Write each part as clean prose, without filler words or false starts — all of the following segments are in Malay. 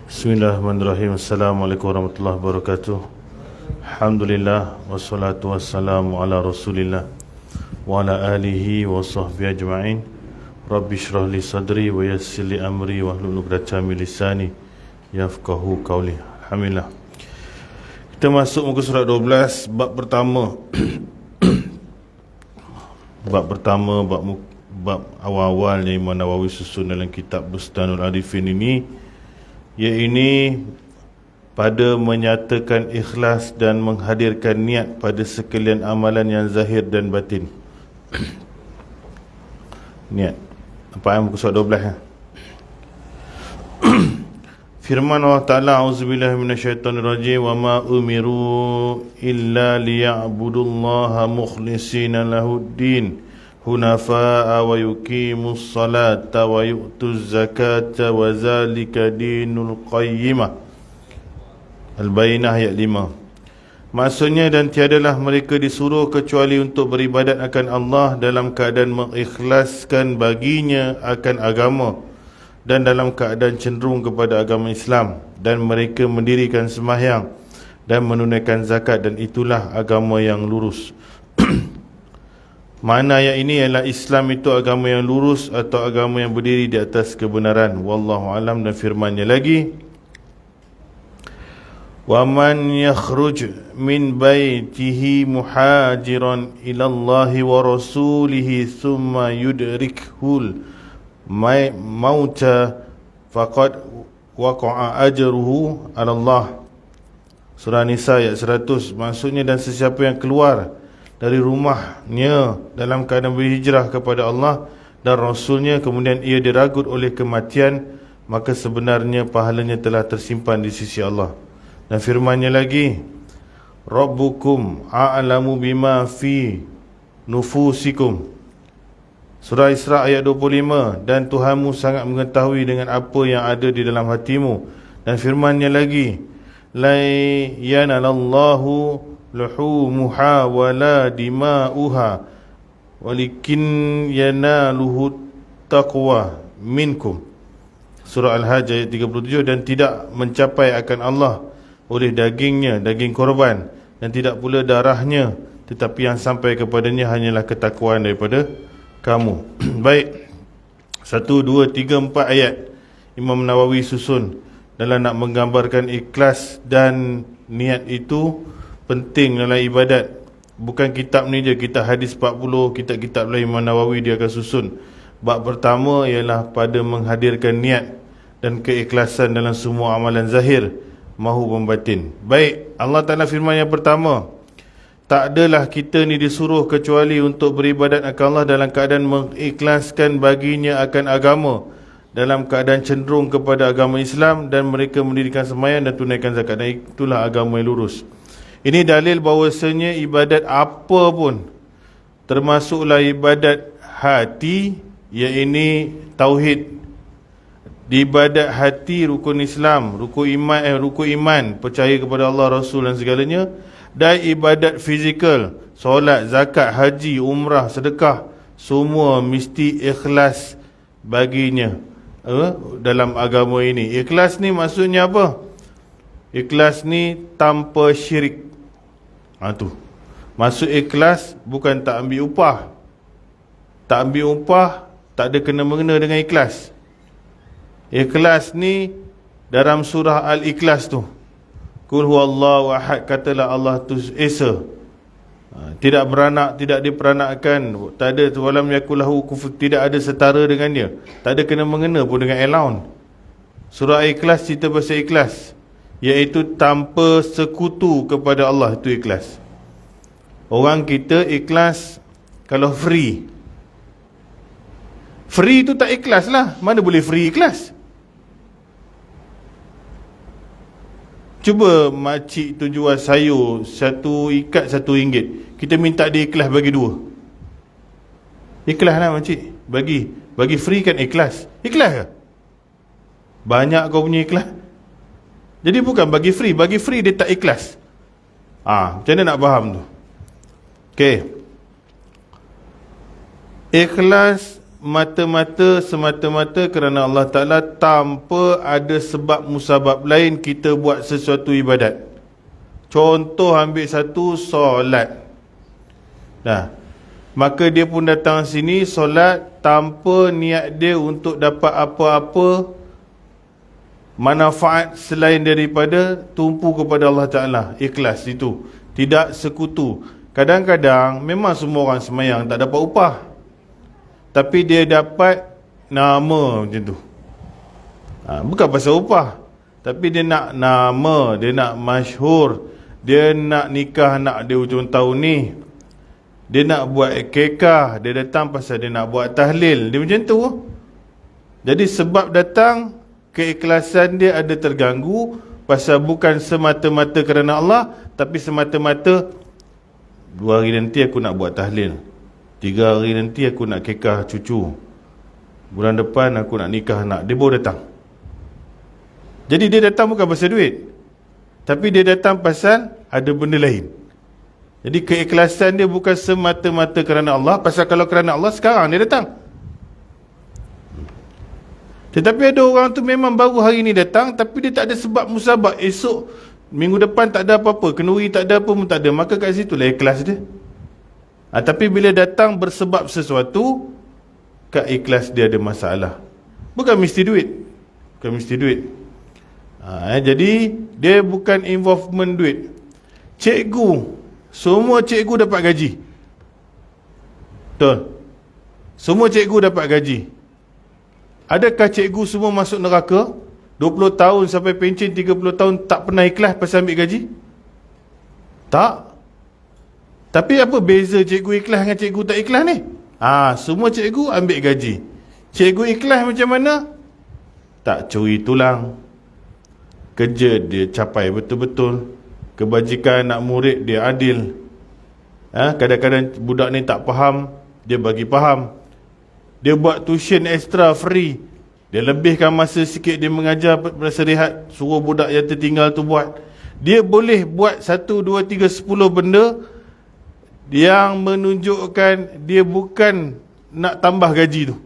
Bismillahirrahmanirrahim. Assalamualaikum warahmatullahi wabarakatuh. Alhamdulillah, wassalatu wassalamu ala rasulillah wa ala alihi wa sahbihi ajma'in. Rabbi syrah li sadri wa yassir li amri wahlul 'uqdatam min lisani yafqahu qawli. Alhamdulillah. Kita masuk muka surat 12, bab pertama. Bab awal-awal yang Imam Nawawi susun dalam kitab Bustanul Arifin ini, iaitu pada menyatakan ikhlas dan menghadirkan niat pada sekalian amalan yang zahir dan batin. Niat. Apa muka surat 12 ya? Firman Allah Ta'ala, A'udzubillahi minasyaitonirrajim, wa ma umiru illa liya'budullaha mukhlishina lahuddin hunafa'a wa yuqimus salata wa yu'tuz zakata wa zalika dinul qayyimah. Al-Bayyinah ayat 5. Maksudnya, dan tiadalah mereka disuruh kecuali untuk beribadat akan Allah dalam keadaan mengikhlaskan baginya akan agama dan dalam keadaan cenderung kepada agama Islam, dan mereka mendirikan sembahyang dan menunaikan zakat, dan itulah agama yang lurus. Makna ayat ini ialah Islam itu agama yang lurus atau agama yang berdiri di atas kebenaran. Wallahu alam. Dan firmannya lagi, wa man yakhruj min baitihi muhajiran ila Allahi wa rasulihi thumma yudrikhul mauta faqad waqa'a ajruhu 'ala Allah. Surah Nisa ayat 100. Maksudnya, dan sesiapa yang keluar dari rumahnya dalam keadaan berhijrah kepada Allah dan Rasulnya, kemudian ia diragut oleh kematian, maka sebenarnya pahalanya telah tersimpan di sisi Allah. Dan firmannya lagi, Rabbukum a'lamu bima fi nufusikum. Surah Isra ayat 25. Dan Tuhanmu sangat mengetahui dengan apa yang ada di dalam hatimu. Dan firmannya lagi, la yanalallahu luhumuha wala dima'uha walikin yanaluhu taqwa minkum. Surah Al-Hajj ayat 37. Dan tidak mencapai akan Allah oleh dagingnya, daging korban, dan tidak pula darahnya, tetapi yang sampai kepadanya hanyalah ketakwaan daripada kamu. Baik, 1, 2, 3, 4 ayat Imam Nawawi susun dalam nak menggambarkan ikhlas dan niat itu penting dalam ibadat. Bukan kitab ni je, kitab hadis 40, kitab-kitab lain Imam Nawawi dia akan susun. Bab pertama ialah pada menghadirkan niat dan keikhlasan dalam semua amalan zahir maupun batin. Baik, Allah Ta'ala firman yang pertama, tak adalah kita ni disuruh kecuali untuk beribadat akan Allah dalam keadaan mengikhlaskan baginya akan agama, dalam keadaan cenderung kepada agama Islam, dan mereka mendirikan sembahyang dan tunaikan zakat, dan itulah agama yang lurus. Ini dalil bahawasanya ibadat apa pun, termasuklah ibadat hati, iaitu tauhid. Di ibadat hati rukun Islam, rukun iman, percaya kepada Allah, Rasul dan segalanya. Dan ibadat fizikal, solat, zakat, haji, umrah, sedekah, semua mesti ikhlas baginya dalam agama ini. Ikhlas ni maksudnya apa? Ikhlas ni tanpa syirik. Tu maksud ikhlas, bukan tak ambil upah. Tak ambil upah, tak ada kena-mengena dengan ikhlas. Ikhlas ni dalam surah Al-Ikhlas tu, Qul huwallahu ahad, katalah Allah tu esa, tidak beranak, tidak diperanakkan, tak ada walam yakulahu kufur, tidak ada setara dengan dia, tak ada kena-mengena pun dengan Elaun. Surah Al-Ikhlas cerita pasal ikhlas, iaitu tanpa sekutu kepada Allah, itu ikhlas. Orang kita ikhlas kalau free. Free tu tak ikhlas lah. Mana boleh free ikhlas? Cuba makcik tu jual sayur, satu ikat RM1, kita minta dia ikhlas bagi 2. Ikhlas lah makcik. Bagi free kan ikhlas. Ikhlas ke? Banyak kau punya ikhlas. Jadi bukan bagi free dia tak ikhlas. Macam mana nak faham tu? Okey. Ikhlas semata-mata kerana Allah Ta'ala, tanpa ada sebab musabab lain kita buat sesuatu ibadat. Contoh ambil satu, solat. Nah, maka dia pun datang sini solat tanpa niat dia untuk dapat apa-apa manfaat selain daripada tumpu kepada Allah Ta'ala. Ikhlas itu, tidak sekutu. Kadang-kadang memang semua orang semayang tak dapat upah, tapi dia dapat nama macam tu. Bukan pasal upah, tapi dia nak nama, dia nak masyhur, dia nak nikah anak dia hujung tahun ni, dia nak buat kekah, dia datang pasal dia nak buat tahlil. Dia macam tu. Jadi sebab datang, keikhlasan dia ada terganggu, pasal bukan semata-mata kerana Allah, tapi semata-mata 2 hari nanti aku nak buat tahlil, 3 hari nanti aku nak kekah cucu, bulan depan aku nak nikah anak. Dia baru datang. Jadi dia datang bukan pasal duit, tapi dia datang pasal ada benda lain. Jadi keikhlasan dia bukan semata-mata kerana Allah. Pasal kalau kerana Allah, sekarang dia datang. Tetapi ada orang tu memang baru hari ni datang, tapi dia tak ada sebab musabab. Esok, minggu depan tak ada apa-apa, kenduri tak ada apa pun tak ada. Maka kat situ lah ikhlas dia. Tapi bila datang bersebab sesuatu, kat ikhlas dia ada masalah. Bukan mesti duit. Bukan mesti duit. Jadi dia bukan involvement duit. Cikgu, semua cikgu dapat gaji. Betul? Semua cikgu dapat gaji. Adakah cikgu semua masuk neraka 20 tahun sampai pencen 30 tahun tak pernah ikhlas pasal ambil gaji? Tak. Tapi apa beza cikgu ikhlas dengan cikgu tak ikhlas ni? Semua cikgu ambil gaji. Cikgu ikhlas macam mana? Tak curi tulang, kerja dia capai betul-betul, kebajikan anak murid dia adil. Kadang-kadang budak ni tak faham, dia bagi faham. Dia buat tuition extra free, dia lebihkan masa sikit dia mengajar, berasa rehat, suruh budak yang tertinggal tu buat. Dia boleh buat 1, 2, 3, 10 benda yang menunjukkan dia bukan nak tambah gaji tu.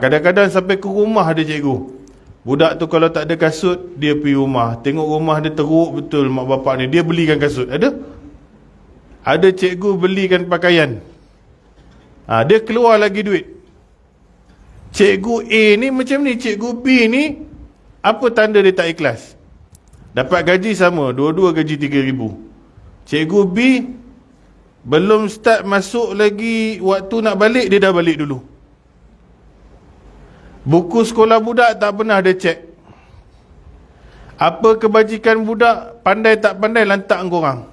Kadang-kadang sampai ke rumah ada cikgu. Budak tu kalau tak ada kasut, dia pergi rumah, tengok rumah dia teruk betul mak bapak ni, dia belikan kasut. Ada cikgu belikan pakaian. Dia keluar lagi duit. Cikgu A ni macam ni, cikgu B ni, apa tanda dia tak ikhlas? Dapat gaji sama, dua-dua gaji 3,000. Cikgu B belum start masuk lagi, waktu nak balik dia dah balik dulu. Buku sekolah budak tak pernah ada cek. Apa kebajikan budak, pandai tak pandai lantak korang.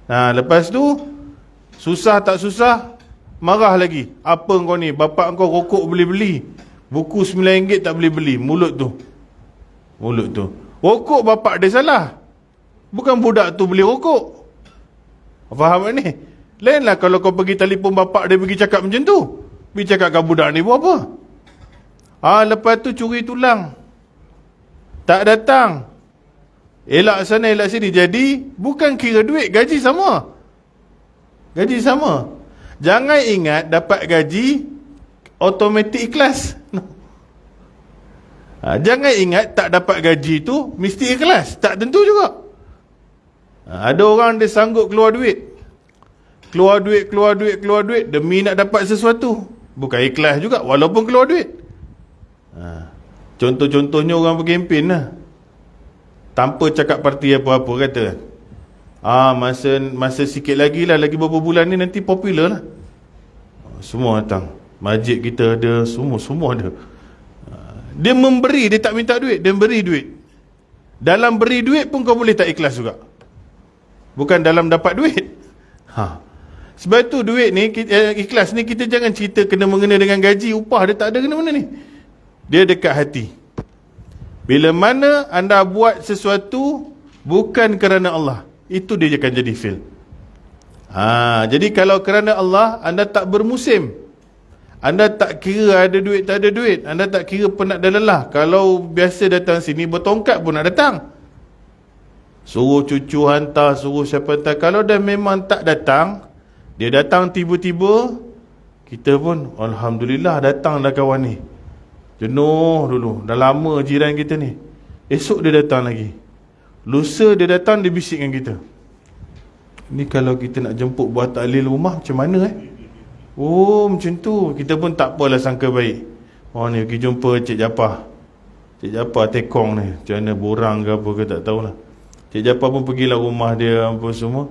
Lepas tu susah tak susah, marah lagi. Apa kau ni, bapak kau rokok boleh beli, buku RM9 tak boleh beli. Mulut tu. Rokok bapak dia salah, bukan budak tu beli rokok. Faham tak ni? Lainlah kalau kau pergi telefon bapak dia pergi cakap macam tu. Pergi cakap kat budak ni buat apa? Lepas tu curi tulang, tak datang, elak sana elak sini. Jadi bukan kira duit, gaji sama. Jangan ingat dapat gaji automatik ikhlas. Jangan ingat tak dapat gaji tu mesti ikhlas. Tak tentu juga. Ada orang dia sanggup keluar duit demi nak dapat sesuatu. Bukan ikhlas juga walaupun keluar duit. Contoh-contohnya orang berkempen lah, tanpa cakap parti apa-apa, kata masa sikit lagi lah, lagi beberapa bulan ni nanti popular lah. Semua datang, masjid kita ada, semua ada. Dia memberi, dia tak minta duit, dia beri duit. Dalam beri duit pun kau boleh tak ikhlas juga, bukan dalam dapat duit. Sebab tu duit ni, ikhlas ni, kita jangan cerita kena-mengena dengan gaji, upah, dia tak ada kena-mengena ni. Dia dekat hati. Bila mana anda buat sesuatu bukan kerana Allah, itu dia akan jadi fail. Jadi kalau kerana Allah, anda tak bermusim, anda tak kira ada duit tak ada duit, anda tak kira penat dan lelah. Kalau biasa datang sini bertongkat pun nak datang, suruh cucu hantar, suruh siapa hantar. Kalau dah memang tak datang, dia datang tiba-tiba, Kita pun alhamdulillah datang dah kawan ni. Jenuh dulu, dah lama jiran kita ni. Esok dia datang lagi. Lusa dia datang, dia bisik dengan kita. Ni kalau kita nak jemput buat tahlil rumah macam mana Oh macam tu. Kita pun tak apalah sangka baik. Oh ni pergi jumpa Cik Japar. Cik Japar tekong ni, macam mana borang ke apa ke tak tahulah. Cik Japar pun pergilah rumah dia apa semua.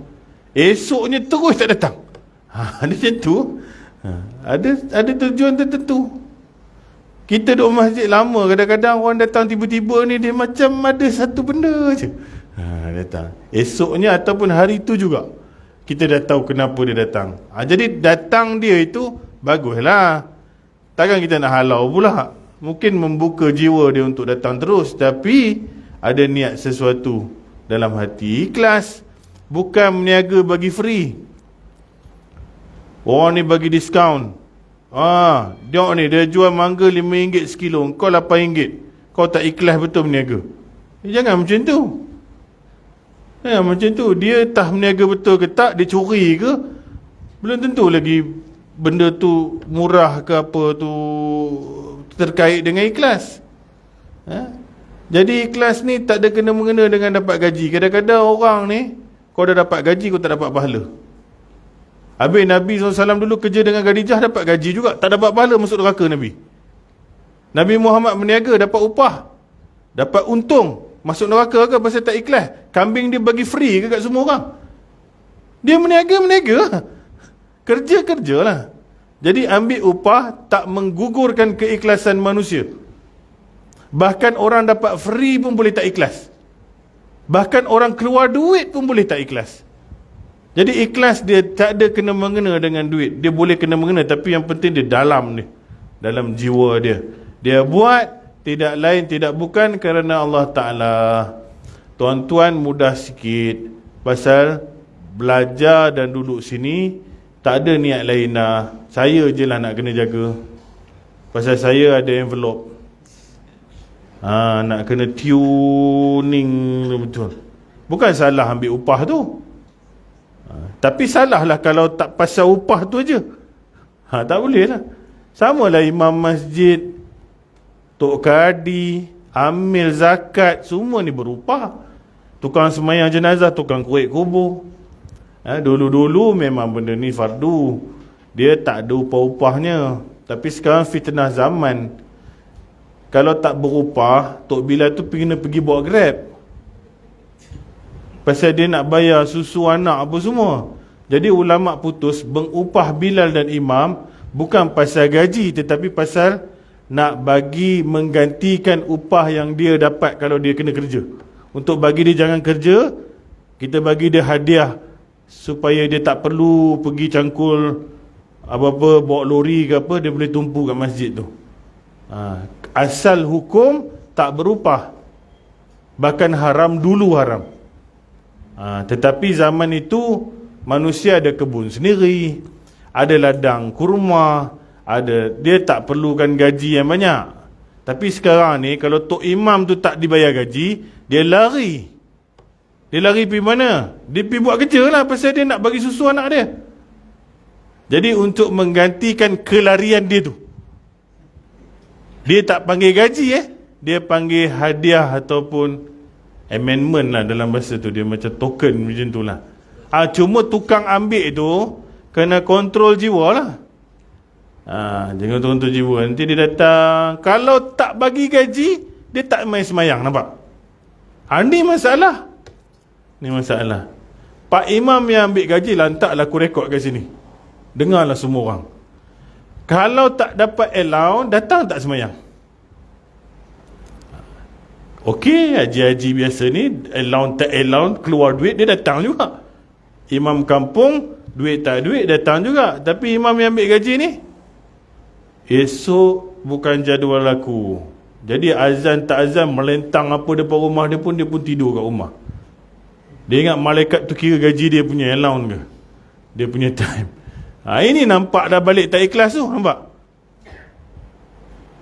Esoknya terus tak datang. Ada macam tu. Ada tujuan tertentu. Kita duduk masjid lama, kadang-kadang orang datang tiba-tiba ni, dia macam ada satu benda je. Datang. Esoknya ataupun hari tu juga kita dah tahu kenapa dia datang. Jadi datang dia itu baguslah. Takkan kita nak halau pula. Mungkin membuka jiwa dia untuk datang terus, tapi ada niat sesuatu dalam hati, ikhlas. Bukan meniaga bagi free. Orang ni bagi diskaun. Dia ni dia jual mangga RM5 sekilo, kau RM8. Kau tak ikhlas betul berniaga. Jangan macam tu. Macam tu. Dia tak berniaga betul ke tak, dia curi ke, belum tentu lagi benda tu murah ke apa tu terkait dengan ikhlas. Jadi ikhlas ni tak ada kena-mengena dengan dapat gaji. Kadang-kadang orang ni, kau dah dapat gaji, kau tak dapat pahala. Habis Nabi SAW dulu kerja dengan Khadijah, dapat gaji juga, tak dapat pahala, masuk neraka Nabi. Nabi Muhammad berniaga, dapat upah, dapat untung, masuk neraka ke pasal tak ikhlas? Kambing dia bagi free ke kat semua orang? Dia berniaga. Kerja lah. Jadi ambil upah tak menggugurkan keikhlasan manusia. Bahkan orang dapat free pun boleh tak ikhlas. Bahkan orang keluar duit pun boleh tak ikhlas. Jadi ikhlas dia tak ada kena-mengena dengan duit. Dia boleh kena-mengena, tapi yang penting dia dalam ni, dalam jiwa dia. Dia buat tidak lain tidak bukan kerana Allah Ta'ala. Tuan-tuan mudah sikit, pasal belajar dan duduk sini tak ada niat lain lah. Saya je lah nak kena jaga. Pasal saya ada envelope. Nak kena tuning betul. Bukan salah ambil upah tu, tapi salah lah kalau tak pasal upah tu aja. Tak boleh lah. Sama lah imam masjid, tok kadi, amil zakat, semua ni berupah. Tukang semayang jenazah, tukang kuih kubur. Dulu-dulu memang benda ni fardu, dia tak ada upah-upahnya. Tapi sekarang fitnah zaman, kalau tak berupah, Tok Bilal tu kena pergi bawa Grab. Pasal dia nak bayar susu anak apa semua. Jadi ulama' putus mengupah Bilal dan imam bukan pasal gaji, tetapi pasal nak bagi menggantikan upah yang dia dapat kalau dia kena kerja. Untuk bagi dia jangan kerja, kita bagi dia hadiah supaya dia tak perlu pergi cangkul apa-apa, bawa lori ke apa, dia boleh tumpu kat masjid tu. Asal hukum tak berupah, bahkan haram dulu haram. Tetapi zaman itu manusia ada kebun sendiri, ada ladang kurma, dia tak perlukan gaji yang banyak. Tapi sekarang ni kalau tok imam tu tak dibayar gaji, dia lari. Dia lari pergi mana? Dia pergi buat kerja lah, pasal dia nak bagi susu anak dia. Jadi untuk menggantikan kelarian dia tu, dia tak panggil gaji, dia panggil hadiah ataupun amendment lah dalam bahasa tu. Dia macam token macam tu lah. Cuma tukang ambil tu kena kontrol jiwa lah. Jangan kontrol jiwa, nanti dia datang, kalau tak bagi gaji, dia tak main semayang, nampak? Ni masalah. Ni masalah. Pak Imam yang ambil gaji, lantaklah aku rekod kat sini, dengarlah semua orang. Kalau tak dapat allowance, datang tak semayang. Okey, haji-haji biasa ni, allowance tak allowance, keluar duit, dia datang juga. Imam kampung, duit tak duit, datang juga. Tapi imam yang ambil gaji ni, esok bukan jadual aku. Jadi azan tak azan, melentang apa depan rumah dia pun tidur kat rumah. Dia ingat malaikat tu kira gaji dia punya allowance ke, dia punya time. Ini nampak dah balik tak ikhlas tu, nampak?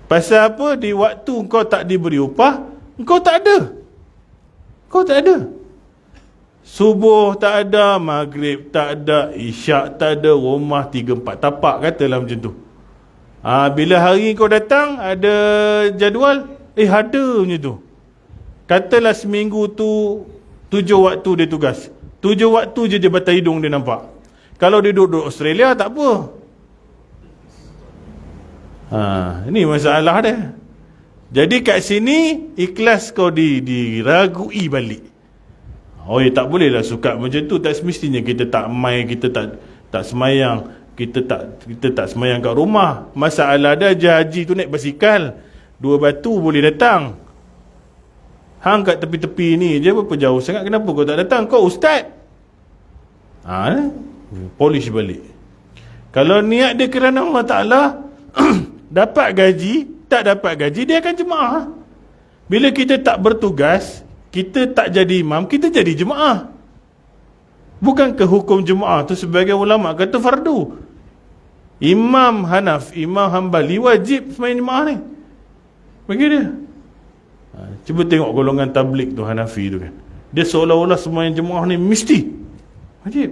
Pasal apa? Di waktu kau tak diberi upah, kau tak ada. Subuh tak ada, maghrib tak ada, isyak tak ada, rumah 3-4 tapak, katalah macam tu. Bila hari kau datang, ada jadual, ada macam tu. Katalah seminggu tu 7 waktu dia tugas, 7 waktu je dia batang hidung dia nampak. Kalau dia duduk Australia, tak apa. Ini masalah dia. Jadi kat sini, ikhlas kau diragui balik. Tak bolehlah suka macam tu. Tak semestinya kita tak mai, kita tak semayang, kita tak semayang kat rumah. Masalah dia haji tu naik basikal, 2 batu boleh datang. Hang kat tepi-tepi ni je, berapa jauh sangat, kenapa kau tak datang? Kau ustaz. Polish balik. Kalau niat dia kerana Allah Ta'ala, dapat gaji, tak dapat gaji, dia akan jemaah. Bila kita tak bertugas, kita tak jadi imam, kita jadi jemaah. Bukankah hukum jemaah tu sebagai ulama kata fardu? Imam Hanaf, Imam Hambali wajib semain jemaah ni. Bagi dia. Cuba tengok golongan tabligh tu, Hanafi tu kan. Dia seolah-olah semua yang jemaah ni mesti wajib.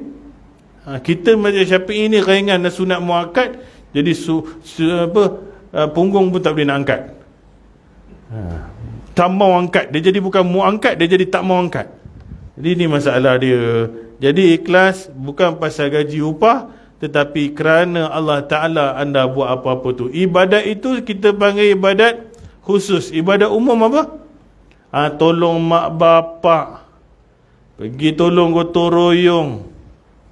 Kita macam Syafi'i ni ringan dan sunat muakkad, jadi punggung pun tak boleh nak angkat. Tak mau angkat, dia jadi bukan mau angkat, dia jadi tak mau angkat. Jadi ni masalah dia. Jadi ikhlas bukan pasal gaji upah, tetapi kerana Allah Ta'ala anda buat apa-apa tu. Ibadat itu kita panggil ibadat khusus. Ibadat umum apa? Tolong mak bapak, pergi tolong gotong royong,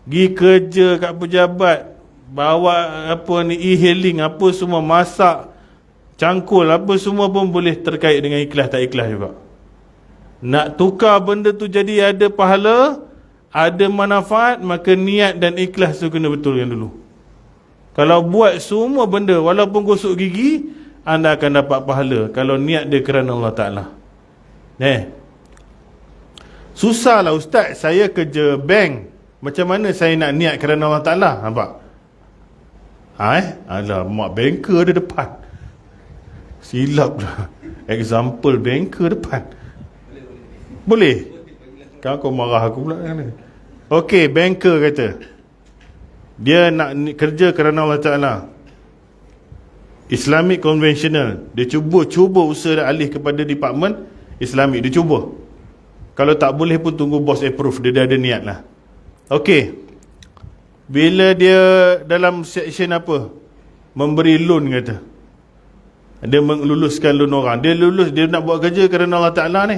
pergi kerja kat pejabat, bawa e-hailing, apa semua, masak, cangkul, apa semua pun boleh terkait dengan ikhlas tak ikhlas juga. Nak tukar benda tu jadi ada pahala, ada manfaat, maka niat dan ikhlas tu kena betulkan dulu. Kalau buat semua benda, walaupun gosok gigi, anda akan dapat pahala kalau niat dia kerana Allah Ta'ala. Susahlah ustaz, saya kerja bank, macam mana saya nak niat kerana Allah Ta'ala? Nampak? Alamak, banker ada depan, silap lah. Example banker depan. Boleh? Kau marah aku pula kan? Okey, banker kata dia nak kerja kerana Allah Ta'ala, Islamic conventional, dia cuba usaha alih kepada department Islamik, dia cuba. Kalau tak boleh pun tunggu bos approve, dia dah ada niat lah. Okey, bila dia dalam section apa, memberi loan kata, dia meluluskan loan orang, dia lulus, dia nak buat kerja kerana Allah Ta'ala ni.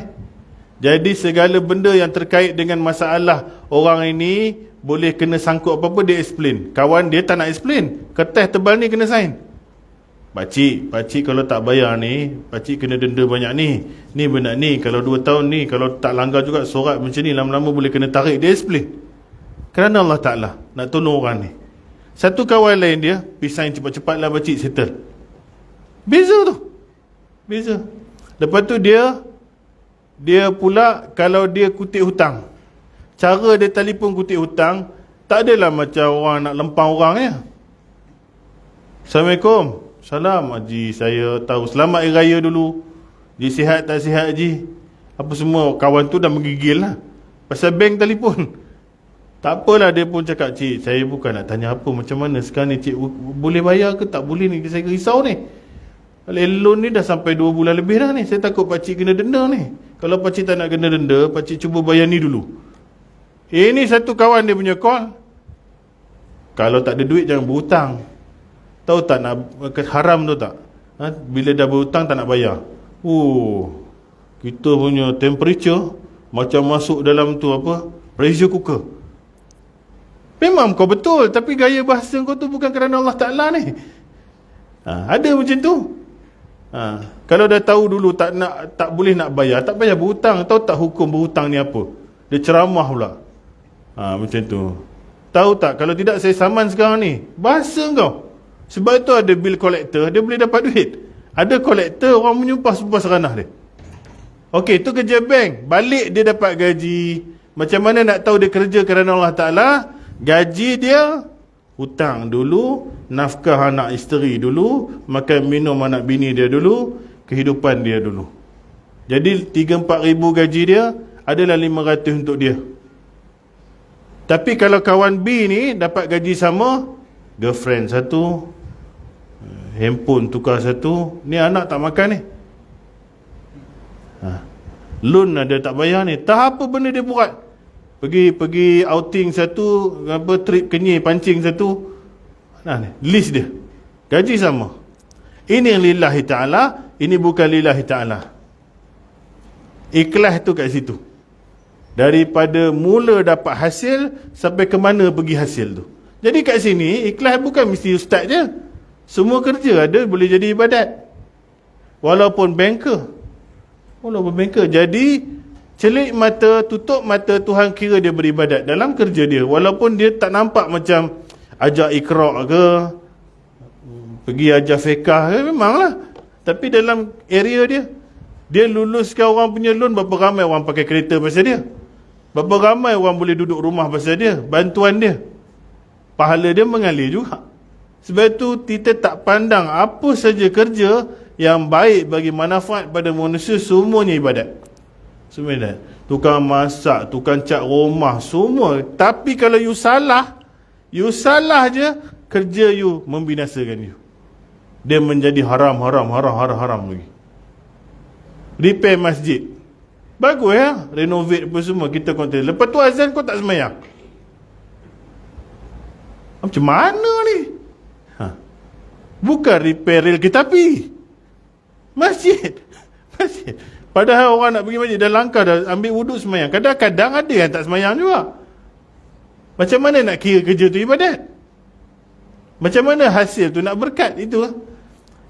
Jadi segala benda yang terkait dengan masalah orang ini, boleh kena sangkut apa-apa, dia explain. Kawan dia tak nak explain, kertas tebal ni kena sign. Pakcik kalau tak bayar ni, pakcik kena denda banyak ni. Ni benda ni, kalau 2 tahun ni, kalau tak langgar juga sorat macam ni, lama-lama boleh kena tarik. Dia explain kerana Allah Ta'ala nak tolong orang ni. Satu kawan lain dia pisain cepat-cepat lah, pakcik settle. Beza tu, beza. Lepas tu dia pula, kalau dia kutip hutang, cara dia telefon kutip hutang, tak adalah macam orang nak lempang orang ya. Assalamualaikum. Salam Haji, saya tahu selamat hari raya dulu. Ji sihat tak sihat Haji? Apa semua, kawan tu dah menggigil lah pasal bank telefon. Tak apalah, dia pun cakap, cik, saya bukan nak tanya apa, macam mana sekarang ni cik, boleh bayar ke tak boleh ni, saya risau ni. Loan ni dah sampai 2 bulan lebih dah ni, saya takut pakcik kena denda ni. Kalau pakcik tak nak kena denda, pakcik cuba bayar ni dulu. Ini satu kawan dia punya call, kalau tak ada duit jangan berhutang. Tahu tak nak haram tu tak? Bila dah berhutang tak nak bayar. Kita punya temperature macam masuk dalam tu apa, pressure cooker. Memang kau betul, tapi gaya bahasa kau tu bukan kerana Allah Ta'ala ni. Ada macam tu. Kalau dah tahu dulu tak boleh nak bayar, tak payah berhutang. Tahu tak hukum berhutang ni apa? Dia ceramah pula. Macam tu. Tahu tak, kalau tidak saya saman sekarang ni. Bahasa kau. Sebab itu ada bill collector, dia boleh dapat duit. Ada collector, orang menyumpah-sumpah seranah dia. Okey, tu kerja bank. Balik dia dapat gaji. Macam mana nak tahu dia kerja kerana Allah Ta'ala? Gaji dia, hutang dulu, nafkah anak isteri dulu, makan minum anak bini dia dulu, kehidupan dia dulu. Jadi 3-4 ribu gaji dia adalah 500 untuk dia. Tapi kalau kawan B ni dapat gaji sama, girlfriend satu, handphone tukar satu, ni anak tak makan ni. Loan ada tak bayar ni, tak apa benda dia buat. Pergi outing satu, apa trip Kenyir pancing satu. Nah ni list dia. Gaji sama. Ini lillahi ta'ala, ini bukan lillahi ta'ala. Ikhlas tu kat situ. Daripada mula dapat hasil sampai ke mana pergi hasil tu. Jadi kat sini ikhlas bukan mesti ustaz je. Semua kerja ada boleh jadi ibadat. Walaupun banker. Jadi celik mata, tutup mata, Tuhan kira dia beribadat dalam kerja dia. Walaupun dia tak nampak macam ajak iqra' ke, pergi ajar fiqah ke, memanglah. Tapi dalam area dia luluskan orang punya loan, berapa ramai orang pakai kereta pasal dia. Berapa ramai orang boleh duduk rumah pasal dia, bantuan dia. Pahala dia mengalir juga. Sebab itu kita tak pandang apa saja kerja yang baik bagi manfaat pada manusia, semuanya ibadat. Semua ibadat. Tukang masak, tukang cat rumah, semua. Tapi kalau you salah je, kerja you membinasakan you. Dia menjadi haram lagi. Repair masjid, bagus ya, renovate apa semua, kita konten. Lepas tu azan kau tak semayang. Macam mana ni? Bukan repair rel kereta api, masjid. Padahal orang nak pergi masjid dah langkah, dah ambil wuduk semayang. Kadang-kadang ada yang tak semayang juga. Macam mana nak kira kerja tu ibadat? Macam mana hasil tu nak berkat? Itu.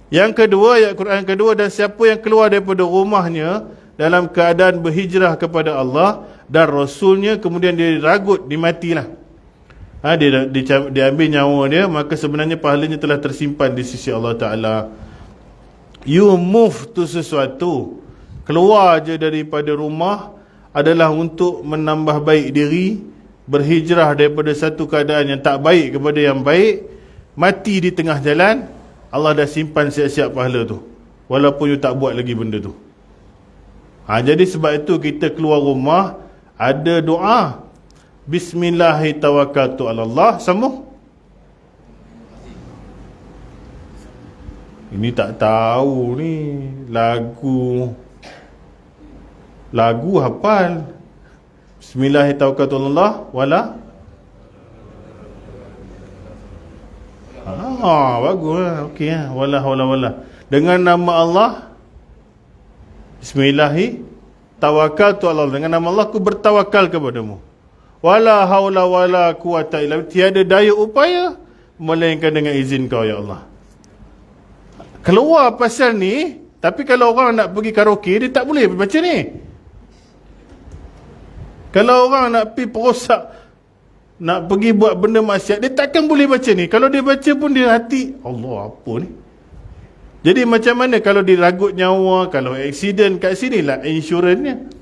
Yang kedua, ayat Quran kedua, dan siapa yang keluar daripada rumahnya dalam keadaan berhijrah kepada Allah dan Rasulnya, kemudian dia ragut, dimatilah. Dia ambil nyawa dia, maka sebenarnya pahalanya telah tersimpan di sisi Allah Ta'ala. You move to sesuatu, keluar je daripada rumah adalah untuk menambah baik diri, berhijrah daripada satu keadaan yang tak baik kepada yang baik. Mati di tengah jalan, Allah dah simpan siap-siap pahala tu, walaupun you tak buat lagi benda tu. Jadi sebab itu kita keluar rumah ada doa, Bismillahirrahmanirrahim. Sambung. Ini tak tahu ni. Lagu hafal. Bismillahirrahmanirrahim. Wala. Bagus lah. Okey lah. Wala. Dengan nama Allah. Bismillahirrahmanirrahim. Dengan nama Allah aku bertawakal kepadamu. Wala haula wala quwata illa billah. Tiada daya upaya melainkan dengan izin kau ya Allah. Keluar pasal ni. Tapi kalau orang nak pergi karaoke, dia tak boleh baca ni. Kalau orang nak pergi perosak, nak pergi buat benda maksiat, dia takkan boleh baca ni. Kalau dia baca pun dia hati, Allah apa ni. Jadi macam mana kalau diragut nyawa, kalau aksiden, kat sinilah insurannya.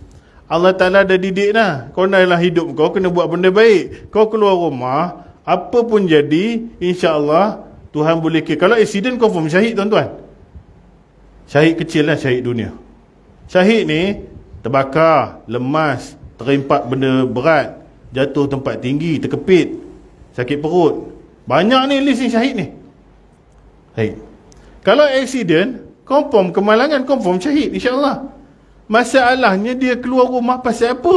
Allah Ta'ala dah didik dah. Kau nak hidup kau kena buat benda baik. Kau keluar rumah, apa pun jadi, insya-Allah Tuhan boleh kira. Kalau aksiden confirm syahid tuan-tuan. Syahid kecil lah, syahid dunia. Syahid ni terbakar, lemas, terimpak benda berat, jatuh tempat tinggi, terkepit, sakit perut. Banyak ni list ni syahid ni. Baik. Kalau aksiden, confirm kemalangan, confirm syahid insya-Allah. Masalahnya dia keluar rumah pasal apa?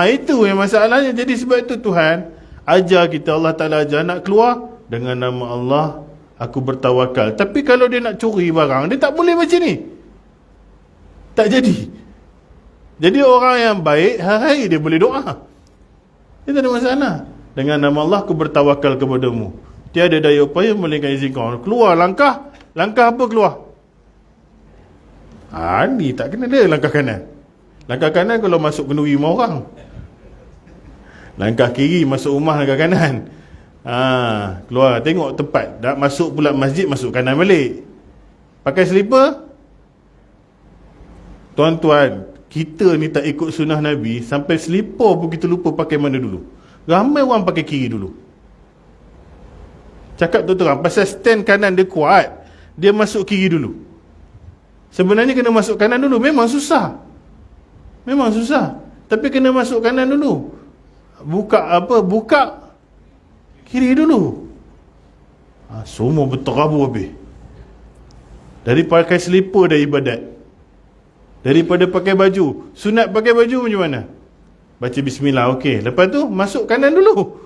Itu yang masalahnya. Jadi sebab itu Tuhan ajar kita, Allah Ta'ala ajar nak keluar dengan nama Allah, aku bertawakal. Tapi kalau dia nak curi barang, dia tak boleh macam ni. Tak jadi. Jadi orang yang baik, hari dia boleh doa. Dia tak ada masalah. Dengan nama Allah aku bertawakal kepadamu. Tiada daya upaya melainkan izin kau. Keluar langkah. Langkah apa keluar? Ni tak kena dia langkah kanan. Langkah kanan kalau masuk kenduri rumah orang. Langkah kiri masuk rumah langkah kanan. Keluar tengok tempat. Dah masuk pula masjid, masuk kanan balik. Pakai selipar. Tuan-tuan, kita ni tak ikut sunnah Nabi, sampai selipar pun kita lupa pakai mana dulu. Ramai orang pakai kiri dulu. Cakap tu terang, pasal stand kanan dia kuat, dia masuk kiri dulu. Sebenarnya kena masuk kanan dulu. Memang susah. Tapi kena masuk kanan dulu. Buka kiri dulu. Semua berterabur habis. Dari pakai selipar dah ibadat. Daripada pakai baju, sunat pakai baju macam mana? Baca bismillah, okey. Lepas tu masuk kanan dulu.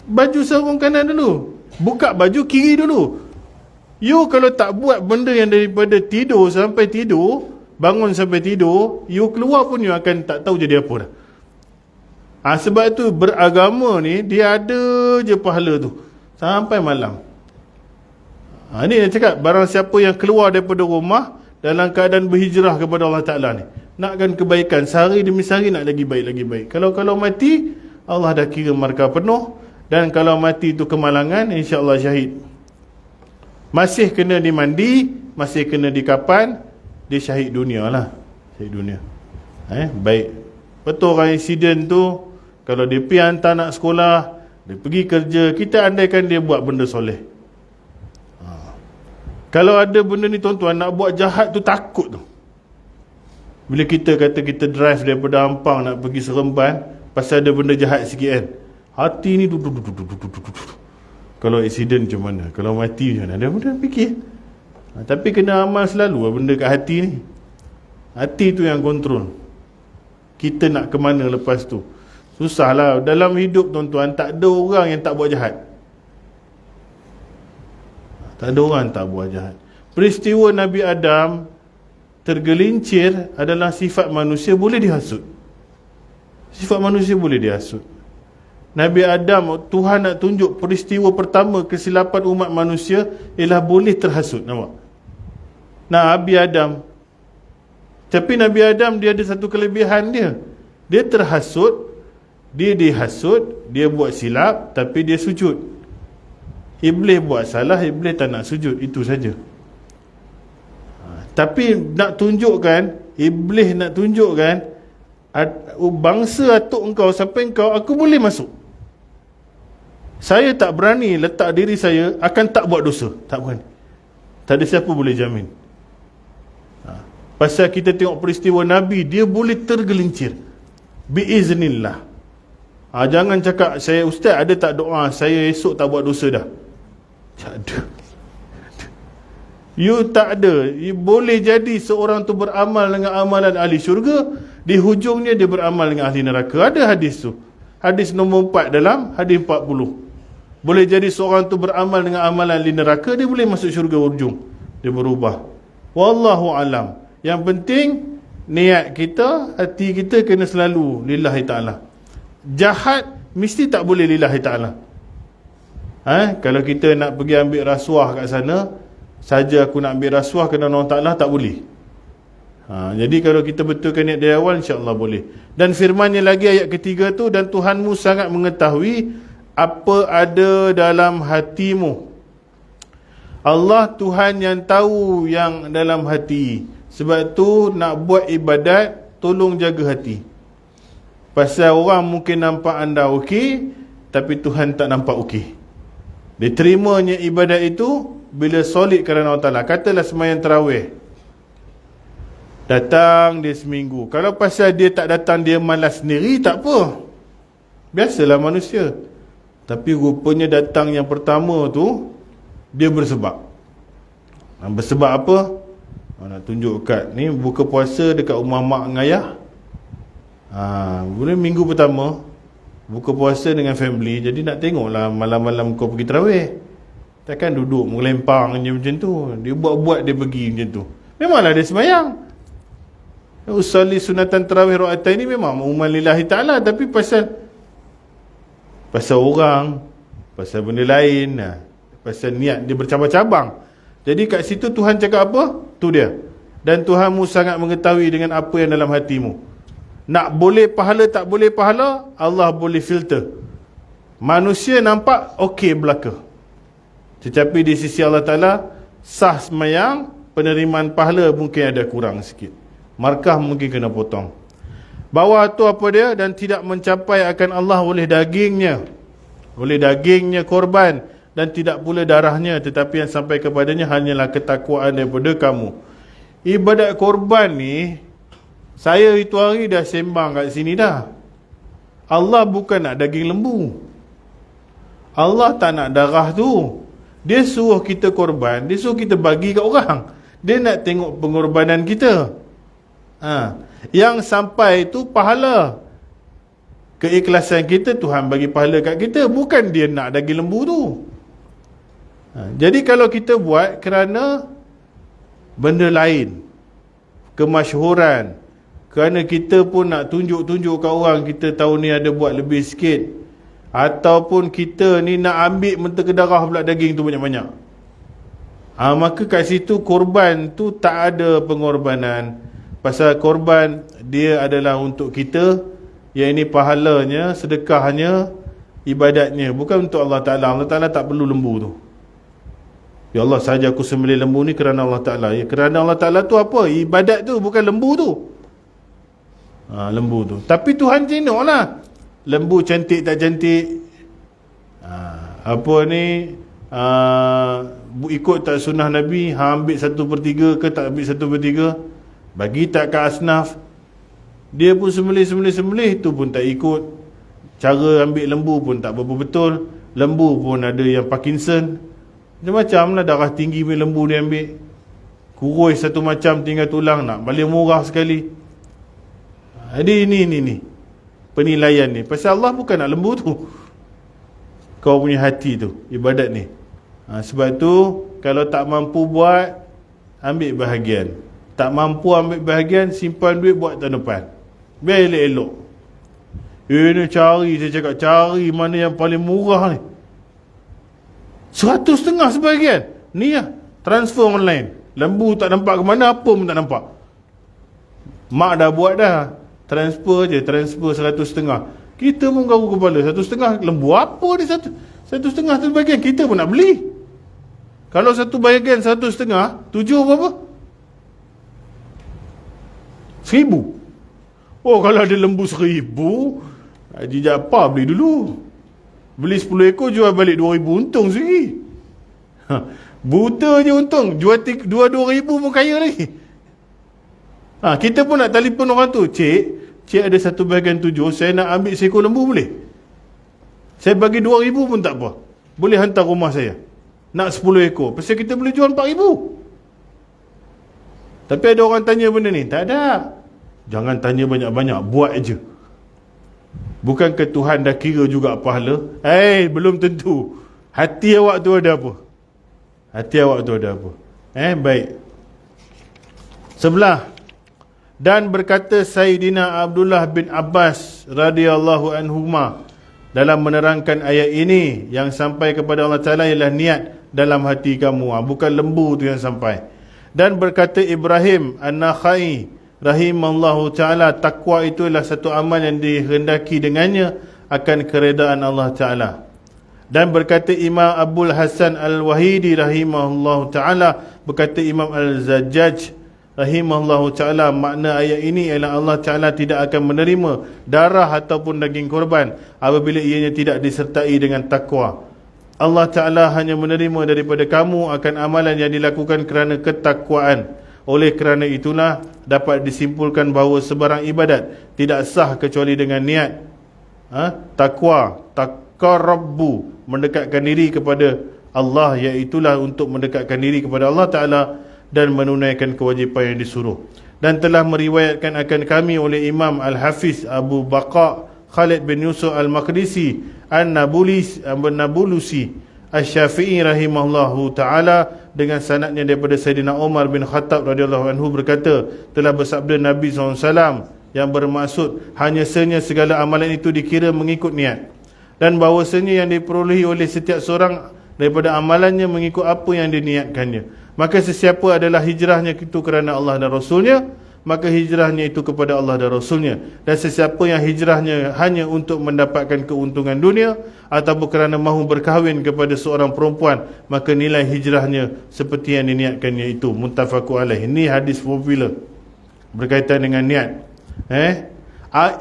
Baju sarung kanan dulu. Buka baju kiri dulu. You kalau tak buat benda yang daripada tidur sampai tidur, bangun sampai tidur, you keluar pun you akan tak tahu jadi apa dah. Sebab tu beragama ni dia ada je pahala tu sampai malam. Ni dia cakap, barang siapa yang keluar daripada rumah dalam keadaan berhijrah kepada Allah Ta'ala ni, nakkan kebaikan, sehari demi sehari nak lagi baik, lagi baik. Kalau mati, Allah dah kira markah penuh. Dan kalau mati tu kemalangan, insya-Allah syahid. Masih kena dimandi, masih kena dikapan, dia syahid dunia lah. Syahid dunia. Baik. Betul orang insiden tu, kalau dia pergi hantar anak sekolah, dia pergi kerja, kita andaikan dia buat benda soleh. Kalau ada benda ni tuan-tuan, nak buat jahat tu takut tu. Bila kita kata kita drive daripada Ampang nak pergi Seremban, pasal ada benda jahat sikit kan, hati ni kalau aksiden macam mana, kalau mati macam mana, dia pun fikir. Tapi kena amal selalu benda kat hati ni. Hati tu yang kontrol. Kita nak ke mana lepas tu. Susahlah. Dalam hidup tuan-tuan, tak ada orang yang tak buat jahat. Tak ada orang tak buat jahat. Peristiwa Nabi Adam tergelincir adalah sifat manusia boleh dihasut. Sifat manusia boleh dihasut. Nabi Adam, Tuhan nak tunjuk peristiwa pertama kesilapan umat manusia ialah boleh terhasut. Nampak? Nabi Adam. Tapi Nabi Adam dia ada satu kelebihan dia. Dia terhasut, dia dihasut, dia buat silap, tapi dia sujud. Iblis buat salah, Iblis tak nak sujud. Itu saja. Tapi nak tunjukkan, Iblis nak tunjukkan, bangsa atuk engkau sampai engkau, aku boleh masuk. Saya tak berani letak diri saya akan tak buat dosa. Tak berani. Tak ada siapa boleh jamin. Pasal kita tengok peristiwa Nabi, dia boleh tergelincir biiznillah. Jangan cakap, saya ustaz ada tak doa saya esok tak buat dosa dah. Tak ada. You tak ada. You boleh jadi seorang tu beramal dengan amalan ahli syurga, di hujungnya dia beramal dengan ahli neraka. Ada hadis tu. Hadis nombor 4 dalam hadis 40. Boleh jadi seorang tu beramal dengan amalan ahli neraka, dia boleh masuk syurga hujung. Dia berubah. Wallahu alam. Yang penting niat kita, hati kita kena selalu lillahi ta'ala. Jahat mesti tak boleh lillahi ta'ala. Kalau kita nak pergi ambil rasuah kat sana, saja aku nak ambil rasuah kerana Allah Ta'ala, tak boleh. Jadi kalau kita betulkan niat dari awal, insya-Allah boleh. Dan firmannya lagi ayat ketiga tu, dan Tuhanmu sangat mengetahui apa ada dalam hatimu. Allah Tuhan yang tahu yang dalam hati. Sebab tu nak buat ibadat, tolong jaga hati. Pasal orang mungkin nampak anda okey, tapi Tuhan tak nampak okey. Diterimanya ibadat itu bila solid kerana Allah Ta'ala. Katalah sembahyang tarawih, datang dia seminggu. Kalau pasal dia tak datang, dia malas sendiri, tak apa, biasalah manusia. Tapi rupanya datang yang pertama tu, dia bersebab. Bersebab apa? Nak tunjuk kat ni, buka puasa dekat rumah mak dengan ayah. Boleh minggu pertama buka puasa dengan family, jadi nak tengoklah malam-malam kau pergi tarawih. Takkan duduk melempang je macam tu. Dia buat-buat dia pergi macam tu. Memanglah dia sembahyang. Usalli sunatan tarawih ra'atain ni memang uman lillahi ta'ala, tapi pasal orang, pasal benda lain, pasal niat dia bercabang-cabang. Jadi kat situ Tuhan cakap apa? Tu dia. Dan Tuhanmu sangat mengetahui dengan apa yang dalam hatimu. Nak boleh pahala, tak boleh pahala, Allah boleh filter. Manusia nampak okey belaka, tetapi di sisi Allah Ta'ala, sah sembahyang, penerimaan pahala mungkin ada kurang sikit. Markah mungkin kena potong. Bawah tu apa dia? Dan tidak mencapai akan Allah oleh dagingnya. Oleh dagingnya korban, dan tidak pula darahnya, tetapi yang sampai kepadanya hanyalah ketakwaan daripada kamu. Ibadat korban ni, Saya itu hari dah sembang kat sini dah. Allah bukan nak daging lembu. Allah tak nak darah tu. Dia suruh kita korban, dia suruh kita bagi kat orang. Dia nak tengok pengorbanan kita. Yang sampai tu pahala. Keikhlasan kita, Tuhan bagi pahala kat kita. Bukan dia nak daging lembu tu. Jadi kalau kita buat kerana benda lain, kemasyhuran, kerana kita pun nak tunjuk-tunjuk kat orang kita tahun ni ada buat lebih sikit, ataupun kita ni nak ambil mentega darah pula daging tu banyak-banyak, maka kat situ korban tu tak ada pengorbanan. Pasal korban dia adalah untuk kita, yang ini pahalanya, sedekahnya, ibadatnya, bukan untuk Allah Ta'ala. Allah Ta'ala tak perlu lembu tu. Ya Allah, sahaja aku sembelih lembu ni kerana Allah Ta'ala. Ya, kerana Allah Ta'ala tu apa? Ibadat tu, bukan lembu tu. Lembu tu. Tapi Tuhan tengok lah, lembu cantik tak cantik, apa ni, ikut tak sunnah Nabi, ambil 1/3 ke tak ambil 1/3, bagi tak ke asnaf. Dia pun sembelih tu pun tak ikut. Cara ambil lembu pun tak berapa betul. Lembu pun ada yang Parkinson, macam-macam lah. Darah tinggi punya lembu dia ambil, kurus satu macam, tinggal tulang, nak balik murah sekali. Jadi ini penilaian ni. Pasal Allah bukan nak lembu tu, kau punya hati tu, ibadat ni. Sebab tu kalau tak mampu buat, ambil bahagian. Tak mampu ambil bahagian, simpan duit buat tahun depan. Biar elok-elok. Ini cari, saya cakap cari mana yang paling murah ni. 100.5 sebahagian. Ni lah, transfer online. Lembu tak nampak ke mana, apa pun tak nampak. Mak dah buat dah, transfer je, transfer 100.5. Kita pun garu kepala, 1.5 lembu apa ni, 1.5 sebahagian, kita pun nak beli. Kalau satu bahagian 1.5, 7 berapa? 1,000. Oh, kalau ada lembu 1,000, Haji Jaafar beli dulu. Beli 10 ekor, jual balik 2,000, untung sendiri. Buta je untung. Jual 2,000 pun kaya lagi. Kita pun nak telefon orang tu, Cik ada satu bahagian 7, saya nak ambil seekor lembu boleh? Saya bagi 2,000 pun tak apa, boleh hantar rumah saya. Nak 10 ekor, pasal kita boleh jual 4,000. Tapi ada orang tanya benda ni, tak ada. Jangan tanya banyak-banyak, buat je. Bukankah Tuhan dah kira juga pahala? Belum tentu. Hati awak tu ada apa? Hati awak tu ada apa? Baik. Sebelah. Dan berkata Sayyidina Abdullah bin Abbas radhiyallahu anhuma dalam menerangkan ayat ini, yang sampai kepada Allah Ta'ala ialah niat dalam hati kamu, bukan lembu tu yang sampai. Dan berkata Ibrahim An-Nakhai rahimallahu ta'ala, takwa itu adalah satu amal yang dihendaki dengannya akan keredaan Allah Ta'ala. Dan berkata Imam Abul Hasan Al-Wahidi rahimahullahu ta'ala, berkata Imam Al-Zajjaj rahimahullahu ta'ala, makna ayat ini ialah Allah Ta'ala tidak akan menerima darah ataupun daging korban apabila ianya tidak disertai dengan takwa. Allah Ta'ala hanya menerima daripada kamu akan amalan yang dilakukan kerana ketakwaan. Oleh kerana itulah dapat disimpulkan bahawa sebarang ibadat tidak sah kecuali dengan niat takwa, taqarrabu, mendekatkan diri kepada Allah, iaitulah untuk mendekatkan diri kepada Allah Ta'ala dan menunaikan kewajipan yang disuruh. Dan telah meriwayatkan akan kami oleh Imam Al-Hafiz Abu Baqa Khalid bin Yusuf Al-Maqdisi An-Nabulusi Asy-Syafi'i rahimahullahu ta'ala dengan sanadnya daripada Sayyidina Umar bin Khattab radhiyallahu anhu berkata, telah bersabda Nabi SAW yang bermaksud hanyasanya segala amalan itu dikira mengikut niat, dan bahawasanya yang diperolehi oleh setiap seorang daripada amalannya mengikut apa yang diniatkannya. Maka sesiapa adalah hijrahnya itu kerana Allah dan Rasulnya, maka hijrahnya itu kepada Allah dan Rasulnya. Dan sesiapa yang hijrahnya hanya untuk mendapatkan keuntungan dunia ataupun kerana mahu berkahwin kepada seorang perempuan, maka nilai hijrahnya seperti yang diniatkannya itu. Muttafaqun alaih. Ini hadis popular berkaitan dengan niat.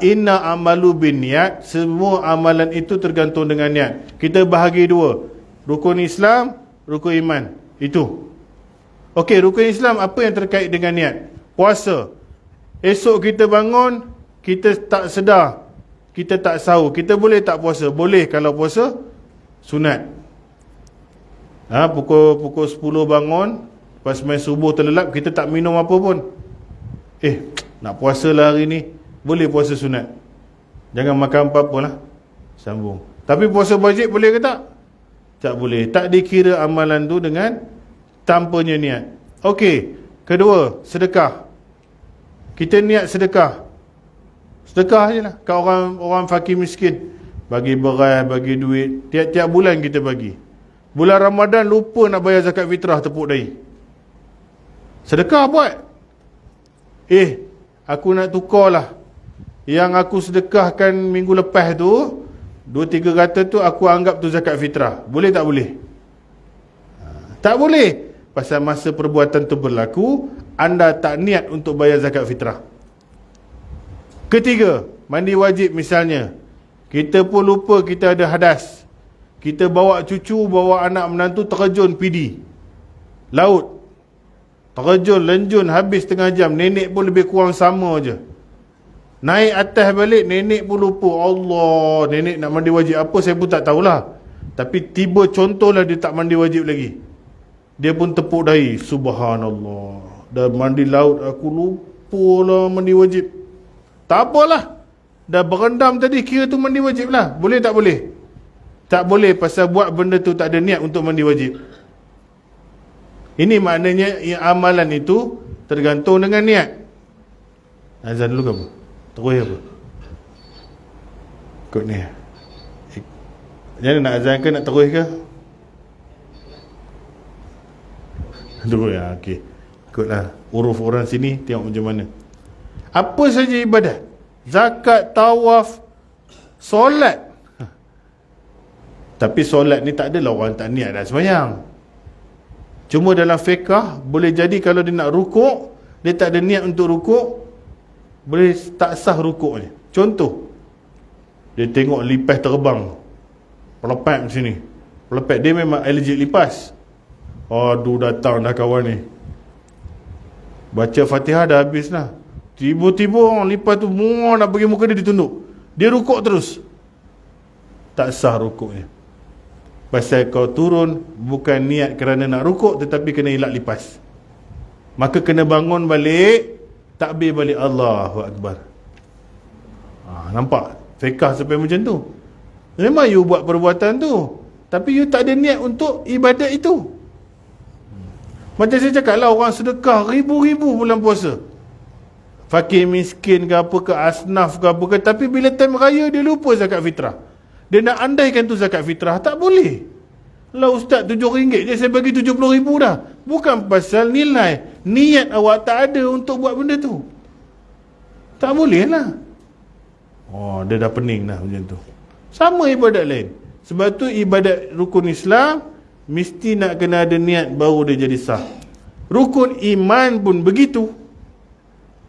Inna amalu bin niat, semua amalan itu tergantung dengan niat. Kita bahagi dua, rukun Islam, rukun iman. Itu. Okey, rukun Islam apa yang terkait dengan niat? Puasa. Esok kita bangun, kita tak sedar, kita tak sahur, kita boleh tak puasa? Boleh kalau puasa sunat. Pukul 10 bangun, lepas main subuh terlelap, kita tak minum apa pun. Nak puasa lah hari ni, boleh puasa sunat. Jangan makan apa-apa lah, sambung. Tapi puasa wajib boleh ke tak? Tak boleh. Tak dikira amalan tu dengan tanpanya niat. Okey, kedua, sedekah. Kita niat sedekah. Sedekah je lah. Kat orang fakir miskin, bagi beras, bagi duit. Tiap-tiap bulan kita bagi. Bulan Ramadan lupa nak bayar zakat fitrah, tepuk dahi. Sedekah buat. Aku nak tukar lah. Yang aku sedekahkan minggu lepas tu, 2-3 kata tu aku anggap tu zakat fitrah. Boleh tak boleh? Tak boleh. Pasal masa perbuatan tu berlaku, anda tak niat untuk bayar zakat fitrah. Ketiga, mandi wajib misalnya. Kita pun lupa kita ada hadas. Kita bawa cucu, bawa anak menantu terjun PD laut. Terjun, lenjun, habis setengah jam. Nenek pun lebih kurang sama je. Naik atas balik, nenek pun lupa. Allah, nenek nak mandi wajib apa saya pun tak tahulah. Tapi tiba contohlah dia tak mandi wajib lagi. Dia pun tepuk dahi. Subhanallah, dah mandi laut aku lupa lah mandi wajib. Tak apalah, dah berendam tadi, kira tu mandi wajib lah. Boleh tak boleh? Tak boleh, pasal buat benda tu tak ada niat untuk mandi wajib. Ini maknanya amalan itu tergantung dengan niat. Azan dulu ke apa? Terus apa? Ikut ni. Jadi nak azan ke nak terus ke? Terus ya, okey. Ikutlah uruf orang sini, tengok macam mana. Apa saja ibadat, zakat, tawaf, solat. Tapi solat ni tak adalah orang tak niat dah sembahyang. Cuma dalam fiqh boleh jadi kalau dia nak rukuk, dia tak ada niat untuk rukuk, boleh tak sah rukuknya. Contoh, dia tengok lipas terbang, pelepet macam ni, pelepet dia memang allergic lipas. Aduh, datang dah kawan ni, baca Fatihah dah habis lah. Tiba-tiba orang lipas tu nak bagi muka dia ditunduk, dia rukuk terus. Tak sah rukuknya. Pasal kau turun bukan niat kerana nak rukuk, tetapi kena elak lipas. Maka kena bangun balik, takbir balik, Allahu Akbar. Nampak? Fiqh sampai macam tu. Memang you buat perbuatan tu, tapi you tak ada niat untuk ibadat itu. Macam saya cakap lah, orang sedekah ribu-ribu bulan puasa, fakir miskin ke apa ke, asnaf ke apa ke, tapi bila time raya dia lupa zakat fitrah. Dia nak andaikan tu zakat fitrah, tak boleh. Lah ustaz, RM7 je saya bagi 70,000 dah. Bukan pasal nilai, niat awak tak ada untuk buat benda tu. Tak boleh lah. Dia dah pening dah macam tu. Sama ibadat lain. Sebab tu ibadat rukun Islam mesti nak kena ada niat baru dia jadi sah. Rukun iman pun begitu.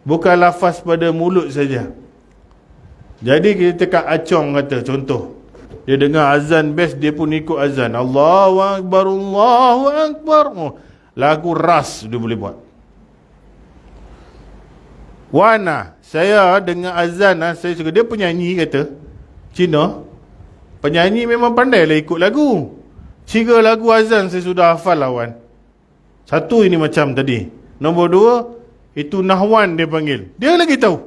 Bukan lafaz pada mulut saja. Jadi kita kat acong kata, contoh, dia dengar azan best, dia pun ikut azan. Allahu Akbar, Allahu Akbar. Lagu ras dia boleh buat. Wana, saya dengar azan, saya suka. Dia penyanyi kata, Cina. Penyanyi memang pandai lah ikut lagu. 3 lagu azan saya sudah hafal lawan. 1 ini macam tadi. Nombor 2, itu nahwan dia panggil. Dia lagi tahu.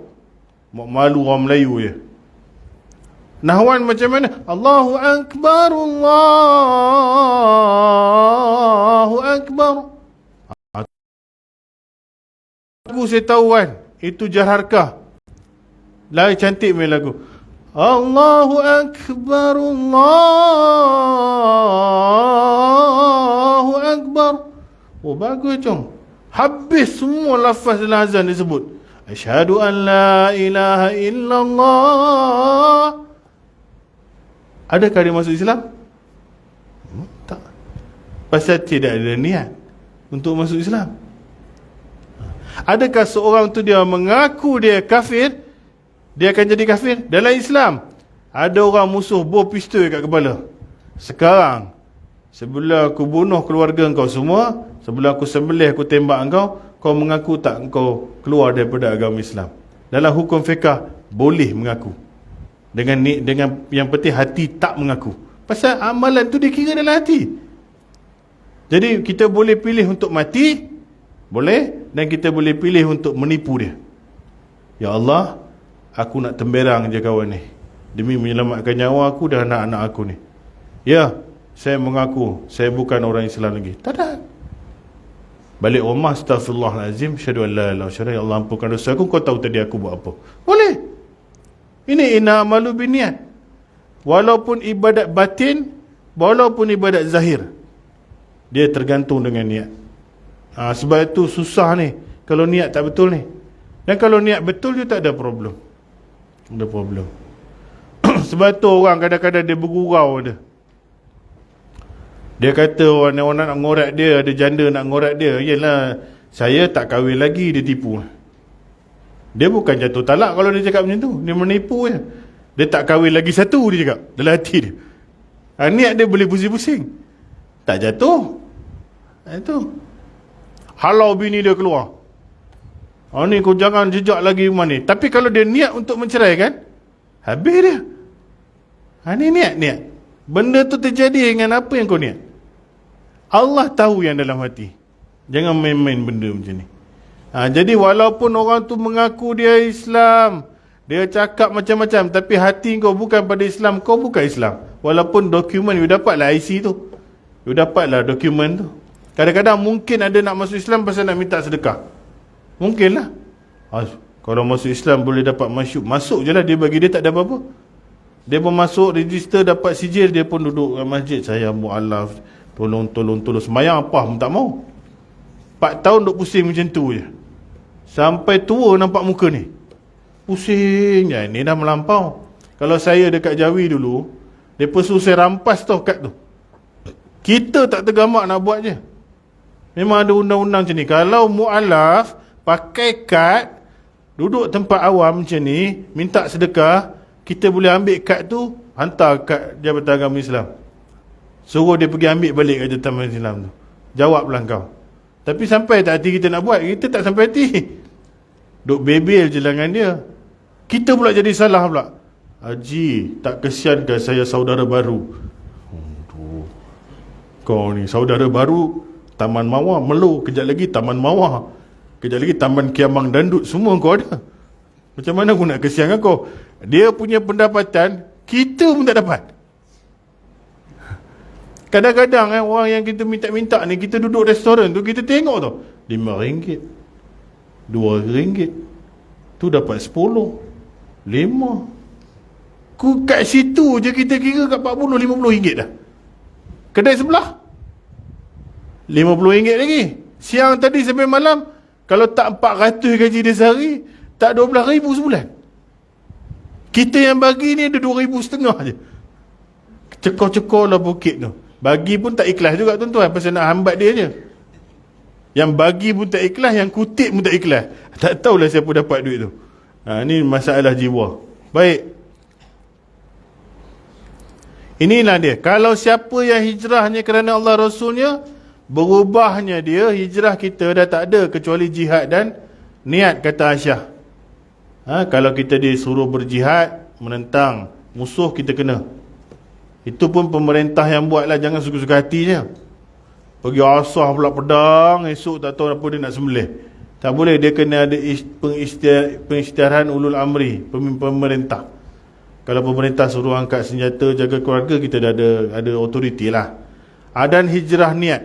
Mak malu orang Melayu je. Nahwan macam mana? Allahu Akbar, Allahu Akbar. Lagu saya tahu kan, itu Jaharkah. Lagi cantik main lagu. Allahu Akbar, Allahu Akbar. Bagus cong. Habis semua lafaz dalam azan disebut. Asyhadu an la ilaha illallah. Adakah dia masuk Islam? Tak. Pasal tidak ada niat untuk masuk Islam. Adakah seorang tu dia mengaku dia kafir, dia akan jadi kafir? Dalam Islam ada orang musuh bom pistol kat kepala. Sekarang sebelum aku bunuh keluarga engkau semua, sebelum aku sembelih, aku tembak engkau, kau mengaku tak kau keluar daripada agama Islam. Dalam hukum fiqah boleh mengaku. Dengan yang penting hati tak mengaku. Pasal amalan tu dia kira dalam hati. Jadi kita boleh pilih untuk mati, boleh, dan kita boleh pilih untuk menipu dia. Ya Allah, aku nak temberang je kawan ni demi menyelamatkan nyawa aku dan anak-anak aku ni. Ya, saya mengaku saya bukan orang Islam lagi. Tak ada. Balik rumah, astaghfirullahalazim, syahadu an la ilaha illallah, ya Allah ampunkan dosa aku, kau tahu tadi aku buat apa. Boleh. Ini inamalu biniat. Walaupun ibadat batin, walaupun ibadat zahir, dia tergantung dengan niat. Sebab itu susah ni kalau niat tak betul ni. Dan kalau niat betul dia tak ada problem. Ada problem. Sebab tu orang kadang-kadang dia bergurau dia. Dia kata orang nak ngorat dia, ada janda nak ngorat dia. Yelah, saya tak kahwin lagi, dia tipu. Dia bukan jatuh talak kalau dia cakap macam tu. Dia menipu je. Dia tak kahwin lagi satu, dia cakap dalam hati dia. Niat dia boleh pusing-pusing, tak jatuh. Itu halau bini dia keluar. Ni kau jangan jejak lagi rumah ni. Tapi kalau dia niat untuk menceraikan, habis dia. Ni niat. Benda tu terjadi dengan apa yang kau niat. Allah tahu yang dalam hati. Jangan main-main benda macam ni. Jadi walaupun orang tu mengaku dia Islam, dia cakap macam-macam, tapi hati kau bukan pada Islam, kau bukan Islam. Walaupun dokumen you dapatlah IC tu, you dapatlah dokumen tu. Kadang-kadang mungkin ada nak masuk Islam pasal nak minta sedekah. Mungkinlah. Kalau masuk Islam boleh dapat masuk je lah. Dia bagi dia tak ada apa-apa. Dia pun masuk, register, dapat sijil, dia pun duduk kat masjid. Saya mu'alaf, tolong. Semayang apa pun tak mau. 4 tahun duk pusing macam tu je. Sampai tua nampak muka ni. Pusing je. Ni dah melampau. Kalau saya dekat Jawi dulu, mereka suruh saya rampas tau kad tu. Kita tak tergamak nak buat je. Memang ada undang-undang macam ni. Kalau mu'alaf pakai kad, duduk tempat awam macam ni, minta sedekah, kita boleh ambil kad tu, hantar kad Jabatan Agama Islam, suruh dia pergi ambil balik kat Jabatan Islam tu. Jawablah kau. Tapi sampai tak hati kita nak buat, kita tak sampai hati. Duk bebel je dengan dia. Kita pula jadi salah pula. Haji, tak kesiankah saya saudara baru? Kau ni saudara baru, Taman Mawar, Melo, kejap lagi Taman Mawar, kejap lagi Taman Kiamang Dandut, semua kau ada. Macam mana aku nak kesian dengan kau? Dia punya pendapatan, kita pun tak dapat. Kadang-kadang orang yang kita minta-minta ni, kita duduk restoran tu, kita tengok tu RM5, RM2, tu dapat 10, 5. Kat situ je kita kira kat 40, RM50 dah. Kedai sebelah RM50 lagi. Siang tadi sampai malam, kalau tak 400 gaji dia sehari, tak 12,000 sebulan. Kita yang bagi ni ada 2,500 je. Cekor-cekor lah bukit tu. Bagi pun tak ikhlas juga tuan-tuan, pasal nak hambat dia je. Yang bagi pun tak ikhlas, yang kutip pun tak ikhlas. Tak tahulah siapa dapat duit tu. Ni masalah jiwa. Baik. Inilah dia. Kalau siapa yang hijrahnya kerana Allah Rasulnya, berubahnya dia, hijrah kita dah tak ada kecuali jihad dan niat, kata Aisyah. Kalau kita disuruh berjihad, menentang musuh, kita kena. Itu pun pemerintah yang buatlah, jangan suka-suka hati je. Pergi asah pula pedang, esok tak tahu apa dia nak sembelih. Tak boleh, dia kena ada pengisytiharan ulul amri, pemerintah. Kalau pemerintah suruh angkat senjata, jaga keluarga, kita dah ada autoriti lah. Dan hijrah niat.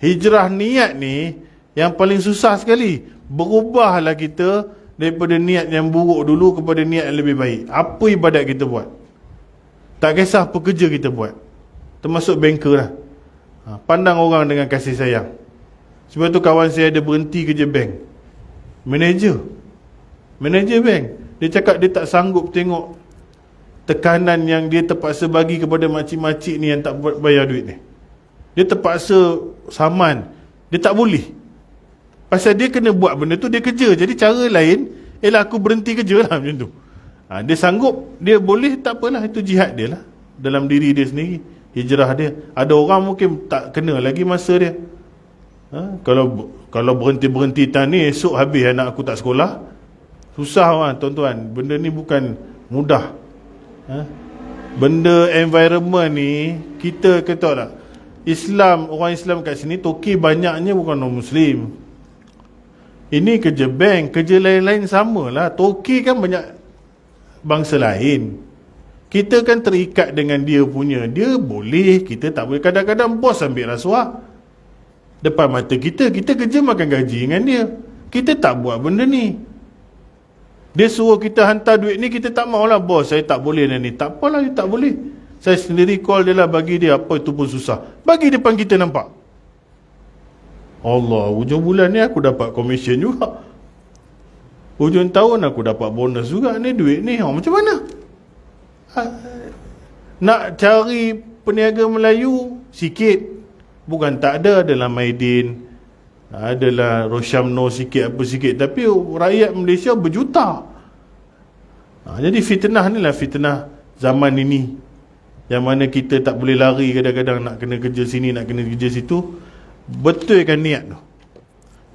Hijrah niat ni yang paling susah sekali. Berubahlah kita daripada niat yang buruk dulu kepada niat yang lebih baik. Apa ibadat kita buat, tak kisah apa kerja kita buat, termasuk banker lah. Pandang orang dengan kasih sayang. Sebab tu kawan saya ada berhenti kerja bank. Manager bank. Dia cakap dia tak sanggup tengok tekanan yang dia terpaksa bagi kepada makcik-makcik ni yang tak bayar duit ni. Dia terpaksa saman. Dia tak boleh. Pasal dia kena buat benda tu, dia kerja. Jadi cara lain, aku berhenti kerja lah macam tu. Dia sanggup, dia boleh, tak apalah. Itu jihad dia lah, dalam diri dia sendiri, hijrah dia. Ada orang mungkin tak kena lagi masa dia. Kalau berhenti-berhenti tani, esok habis anak aku tak sekolah. Susah kan tuan-tuan. Benda ni bukan mudah. Benda environment ni, kita kata tak, orang Islam kat sini, toki banyaknya bukan orang Muslim. Ini kerja bank, kerja lain-lain samalah. Toki kan banyak bangsa lain. Kita kan terikat dengan dia punya. Dia boleh, kita tak boleh. Kadang-kadang bos ambil rasuah depan mata kita. Kita kerja makan gaji dengan dia. Kita tak buat benda ni. Dia suruh kita hantar duit ni, kita tak maulah. Bos, saya tak boleh ni. Tak apalah, you tak boleh. Saya sendiri call dia lah, bagi dia. Apa itu pun susah. Bagi depan kita nampak. Allah, hujung bulan ni aku dapat komisen juga. Hujung tahun aku dapat bonus juga ni, duit ni. Macam mana? Nak cari peniaga Melayu sikit. Bukan tak ada. Adalah Maidin, adalah Roshamno sikit, apa sikit. Tapi rakyat Malaysia berjuta. Jadi fitnah ni lah fitnah zaman ini, yang mana kita tak boleh lari. Kadang-kadang nak kena kerja sini, nak kena kerja situ. Betulkan niat tu.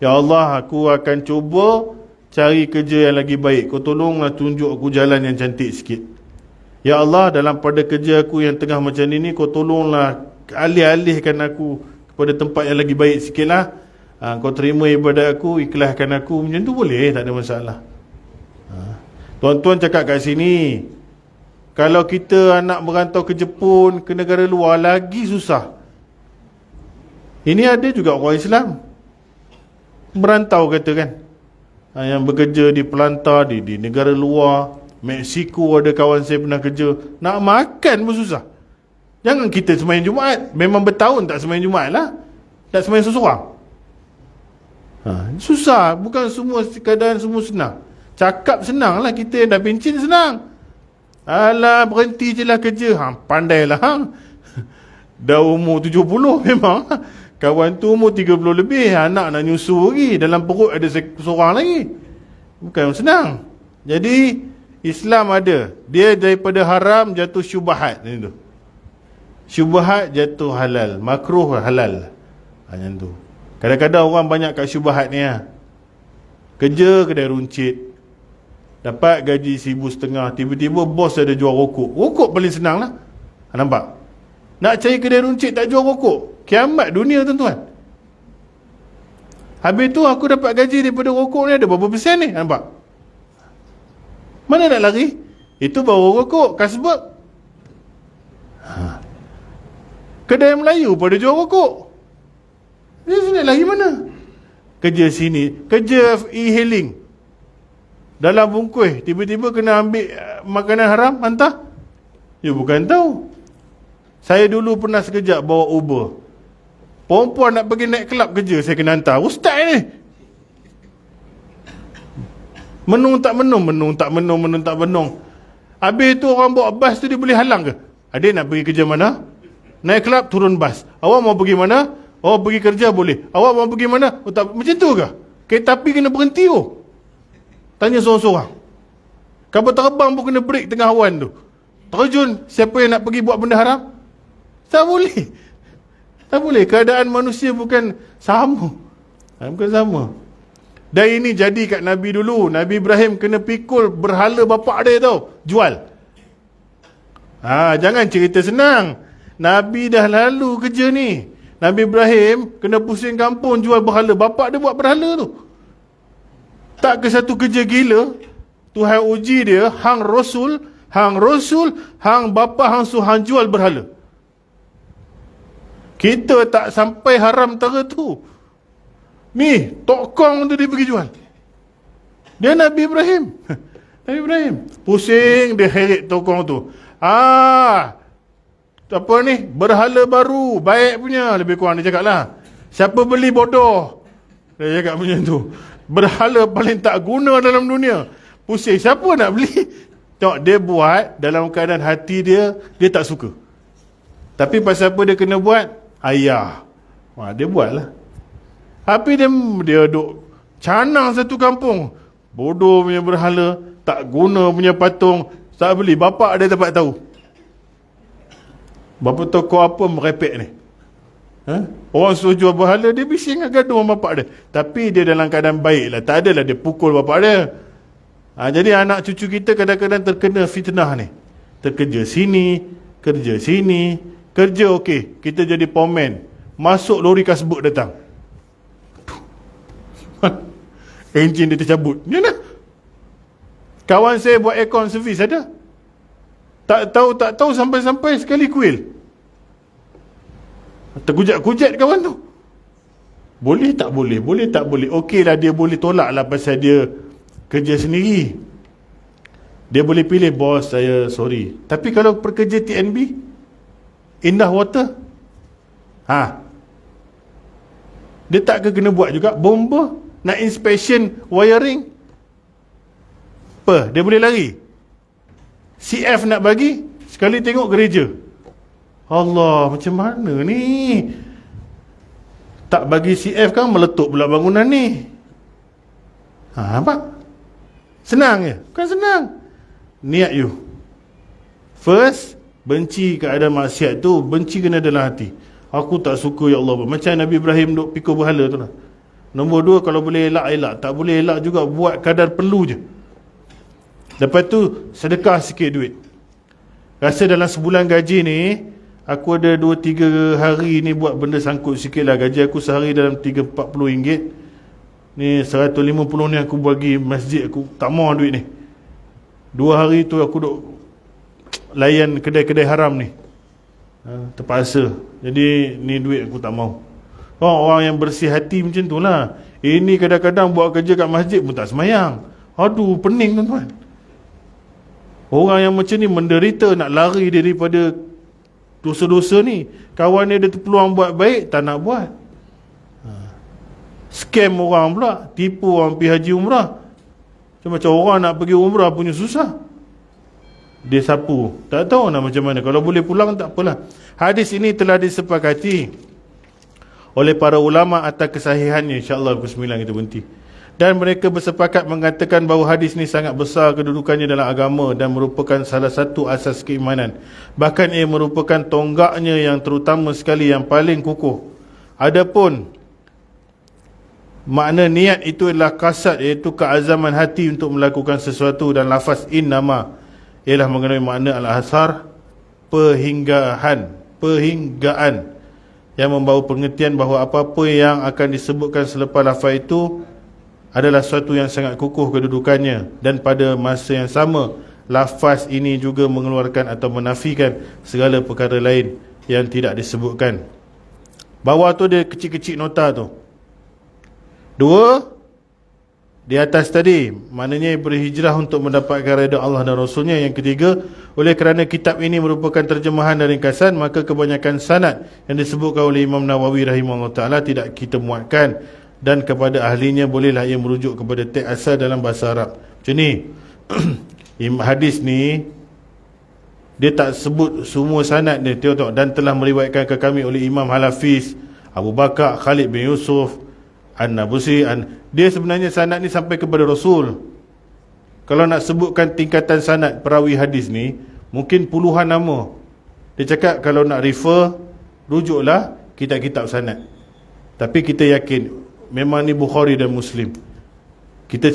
Ya Allah, aku akan cuba cari kerja yang lagi baik. Kau tolonglah tunjuk aku jalan yang cantik sikit. Ya Allah, dalam pada kerja aku yang tengah macam ni, kau tolonglah alih-alihkan aku kepada tempat yang lagi baik sikit lah. Kau terima ibadat aku, ikhlaskan aku. Macam tu boleh, tak ada masalah. Tuan-tuan cakap kat sini, kalau kita anak merantau ke Jepun, ke negara luar, lagi susah. Ini ada juga orang Islam merantau, kata kan, yang bekerja di pelantar di negara luar. Mexico ada kawan saya pernah kerja. Nak makan pun susah. Jangan kita sembahyang Jumaat. Memang bertahun tak sembahyang Jumaat lah. Tak sembahyang seseorang. Susah. Bukan semua keadaan semua senang. Cakap senang lah, kita yang dah pencin senang. Alah, berhenti je lah kerja. Pandailah. Dah umur 70 memang. Kawan tu umur 30 lebih. Anak nak nyusu lagi. Dalam perut ada seorang lagi. Bukan senang. Jadi Islam ada. Dia daripada haram jatuh syubhat. Itu syubhat jatuh halal. Makruh halal. Macam tu. Kadang-kadang orang banyak kat syubhat ni. Kerja kedai runcit, dapat gaji 1,500. Tiba-tiba bos ada jual rokok. Rokok paling senang lah. Nampak? Nak cari kedai runcit tak jual rokok, kiamat dunia tuan-tuan. Habis tu aku dapat gaji daripada rokok ni ada berapa persen ni? Nampak? Mana nak lari? Itu baru rokok, kasbab. Kedai Melayu pada jual rokok. Dia nak lari mana? Kerja sini, kerja e-hailing. Dalam bungkus, tiba-tiba kena ambil makanan haram, hantar. Ya bukan tahu. Saya dulu pernah sekejap bawa Uber. Perempuan nak pergi naik kelab kerja, saya kena hantar. Ustaz ni menung tak menung. Habis tu orang bawa bas tu, dia boleh halang ke? Adik nak pergi kerja mana? Naik kelab, turun bas. Awak mau pergi mana? Oh, pergi kerja boleh. Awak mau pergi mana? Oh, tak, macam tu ke? Kereta api kena berhenti tu. Tanya seorang-seorang. Kapal terbang pun kena break tengah awan tu. Terjun, siapa yang nak pergi buat benda haram? Tak boleh. Tak boleh. Keadaan manusia bukan sama. Bukan sama. Dan ini jadi kat Nabi dulu. Nabi Ibrahim kena pikul berhala bapak dia tau. Jual. Jangan cerita senang. Nabi dah lalu kerja ni. Nabi Ibrahim kena pusing kampung jual berhala. Bapak dia buat berhala tu. Tak ke satu kerja gila. Tuhan uji dia. Hang Rasul, hang bapa hang su hang jual berhala. Kita tak sampai haram tera tu. Ni, tokong tu dia pergi jual. Dia Nabi Ibrahim. Nabi Ibrahim. Pusing dia heret tokong tu. Apa ni? Berhala baru. Baik punya. Lebih kurang dia cakap lah. Siapa beli bodoh? Dia cakap macam tu. Berhala paling tak guna dalam dunia. Pusing. Siapa nak beli? Tengok, dia buat dalam keadaan hati dia, dia tak suka. Tapi pasal apa dia kena buat? Ayah. Dia buat lah. Tapi dia duk canang satu kampung. Bodoh punya berhala, tak guna punya patung, tak beli. Bapak dia dapat tahu. Bapa toko apa merepek ni? Orang suruh jual berhala, dia bising dengan gaduh dengan bapak dia. Tapi dia dalam keadaan baik lah. Tak adalah dia pukul bapak dia. Jadi anak cucu kita kadang-kadang terkena fitnah ni. Terkerja sini, kerja sini. Kerja okey, kita jadi pomen. Masuk lori kasbuk datang. Enjin dia tercabut. Ni nak. Kawan saya buat aircon servis ada. Tak tahu sampai-sampai sekali kuil. Terkujat-kujat kawan tu. Boleh tak boleh? Boleh tak boleh? Okeylah, dia boleh tolak lah pasal dia kerja sendiri. Dia boleh pilih, bos saya sorry. Tapi kalau pekerja TNB, Indah Water, dia tak kena buat juga. Bomba nak inspection wiring, dia boleh lari. CF nak bagi, sekali tengok gereja. Allah, macam mana ni? Tak bagi CF kan meletup pula bangunan ni. Apa? Senang je? Bukan senang. Niat you. First, benci keadaan maksiat tu, benci kena dalam hati. Aku tak suka ya Allah. Macam Nabi Ibrahim duk pikul berhala tu lah. Nombor 2, kalau boleh elak. Tak boleh elak juga, buat kadar perlu je. Lepas tu, sedekah sikit duit. Rasa dalam sebulan gaji ni, aku ada 2-3 hari ni buat benda sangkut sikit lah. Gaji aku sehari dalam 340 ringgit. Ni 150 ni aku bagi masjid. Aku tak mahu duit ni. 2 hari tu aku duk layan kedai-kedai haram ni. Terpaksa. Jadi ni duit aku tak mahu. Orang yang bersih hati macam tu lah. Ini kadang-kadang buat kerja kat masjid pun tak semayang. Aduh, pening tuan-tuan. Orang yang macam ni menderita, nak lari daripada dosa-dosa ni. Kawan dia ada peluang buat baik, tak nak buat. Scam orang pula, tipu orang pergi haji umrah. Macam orang nak pergi umrah punya susah. Dia sapu, tak tahu nak macam mana. Kalau boleh pulang tak apalah. Hadis ini telah disepakati oleh para ulama atas kesahihannya. InsyaAllah pukul 9 kita berhenti. Dan mereka bersepakat mengatakan bahawa hadis ini sangat besar kedudukannya dalam agama dan merupakan salah satu asas keimanan. Bahkan ia merupakan tonggaknya yang terutama sekali, yang paling kukuh. Adapun makna niat itu adalah kasad, iaitu keazaman hati untuk melakukan sesuatu, dan lafaz innama ialah mengenai makna al-asar, perhinggaan, yang membawa pengertian bahawa apa-apa yang akan disebutkan selepas lafaz itu adalah sesuatu yang sangat kukuh kedudukannya. Dan pada masa yang sama, lafaz ini juga mengeluarkan atau menafikan segala perkara lain yang tidak disebutkan. Bawah tu dia kecil-kecil nota tu. 2 di atas tadi, maknanya berhijrah untuk mendapatkan redha Allah dan Rasulnya. Yang ketiga, oleh kerana kitab ini merupakan terjemahan dan ringkasan, maka kebanyakan sanad yang disebutkan oleh Imam Nawawi rahimahullah ta'ala tidak kita muatkan, dan kepada ahlinya bolehlah ia merujuk kepada teks asal dalam bahasa Arab. Macam ni. Hadis ni dia tak sebut semua sanad dia, tengok, dan telah meriwayatkan ke kami oleh Imam Halafiz, Abu Bakar, Khalid bin Yusuf, An-Nabusi. Dia sebenarnya sanad ni sampai kepada Rasul. Kalau nak sebutkan tingkatan sanad perawi hadis ni, mungkin puluhan nama. Dia cakap kalau nak refer, rujuklah kitab-kitab sanad. Tapi kita yakin memang ni Bukhari dan Muslim. Kita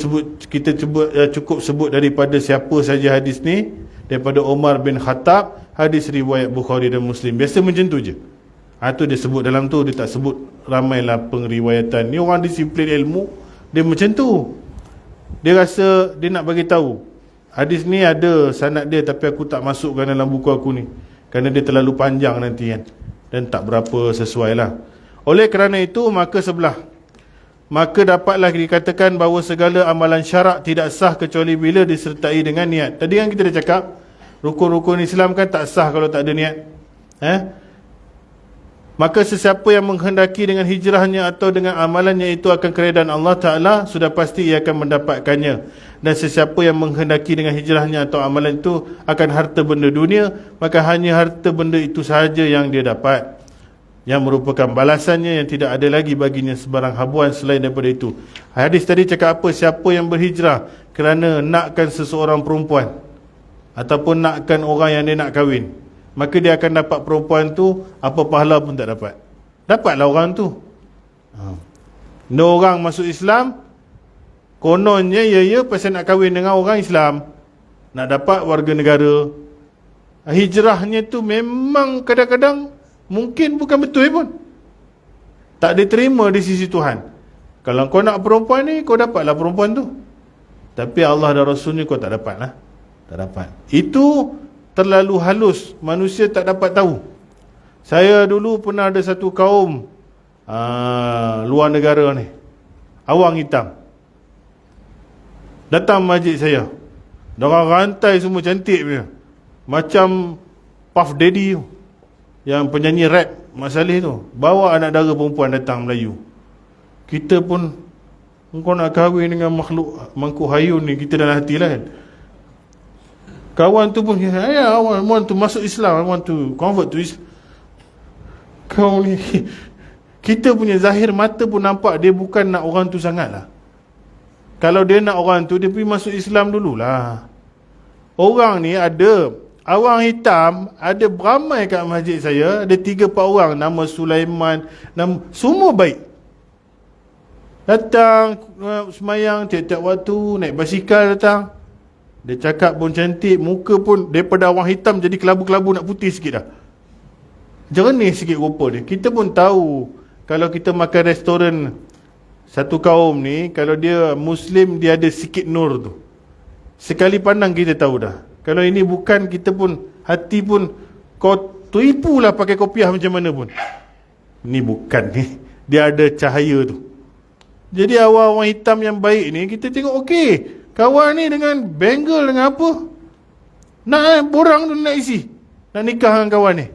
cukup sebut daripada siapa saja hadis ni, daripada Umar bin Khattab, hadis riwayat Bukhari dan Muslim. Biasa macam tu je. Tu dia sebut dalam tu, dia tak sebut ramailah pengriwayatan. Ni orang disiplin ilmu, dia macam tu. Dia rasa dia nak bagi tahu hadis ni ada sanad dia, tapi aku tak masukkan dalam buku aku ni kerana dia terlalu panjang nanti kan, dan tak berapa sesuai lah. Oleh kerana itu, maka dapatlah dikatakan bahawa segala amalan syarak tidak sah kecuali bila disertai dengan niat. Tadi kan kita dah cakap, rukun-rukun Islam kan tak sah kalau tak ada niat. Maka sesiapa yang menghendaki dengan hijrahnya atau dengan amalannya itu akan keredaan Allah Ta'ala, sudah pasti ia akan mendapatkannya. Dan sesiapa yang menghendaki dengan hijrahnya atau amalan itu akan harta benda dunia, maka hanya harta benda itu sahaja yang dia dapat, yang merupakan balasannya, yang tidak ada lagi baginya sebarang habuan selain daripada itu. Hadis tadi cakap apa? Siapa yang berhijrah kerana nakkan seseorang perempuan, ataupun nakkan orang yang dia nak kahwin, maka dia akan dapat perempuan tu, apa pahala pun tak dapat. Dapatlah orang tu. Ada orang masuk Islam, kononnya ya pasal nak kahwin dengan orang Islam, nak dapat warga negara. Hijrahnya tu memang kadang-kadang mungkin bukan betul pun, tak diterima di sisi Tuhan. Kalau kau nak perempuan ni, kau dapatlah perempuan tu, tapi Allah dan Rasulnya kau tak dapat lah. Tak dapat. Itu terlalu halus, manusia tak dapat tahu. Saya dulu pernah ada satu kaum luar negara ni, awang hitam, datang masjid saya. Diorang rantai semua cantik punya, macam Puff Daddy tu, yang penyanyi rap Mak Saleh tu, bawa anak dara perempuan datang Melayu. Kita pun, engkau nak kahwin dengan makhluk mangkuk hayun ni, kita dalam hati lah kan. Kawan tu pun, I want to masuk Islam, I want to convert to Islam. Kau ni, kita punya zahir mata pun nampak dia bukan nak orang tu sangat lah. Kalau dia nak orang tu, dia pergi masuk Islam dululah. Orang ni ada, awang hitam, ada beramai kat masjid saya, ada 3-4 orang, nama Sulaiman, semua baik. Datang, semayang tiap-tiap waktu, naik basikal datang. Dia cakap pun cantik, muka pun daripada awang hitam jadi kelabu-kelabu nak putih sikit dah. Jernih sikit rupa dia. Kita pun tahu, kalau kita makan restoran satu kaum ni, kalau dia Muslim, dia ada sikit nur tu. Sekali pandang kita tahu dah. Kalau ini bukan, kita pun, hati pun, kau tipulah pakai kopiah macam mana pun. Ni bukan ni, dia ada cahaya tu. Jadi awal-awal hitam yang baik ni, kita tengok okey, kawan ni dengan bangle dengan apa, nak borang tu nak isi, nak nikah dengan kawan ni.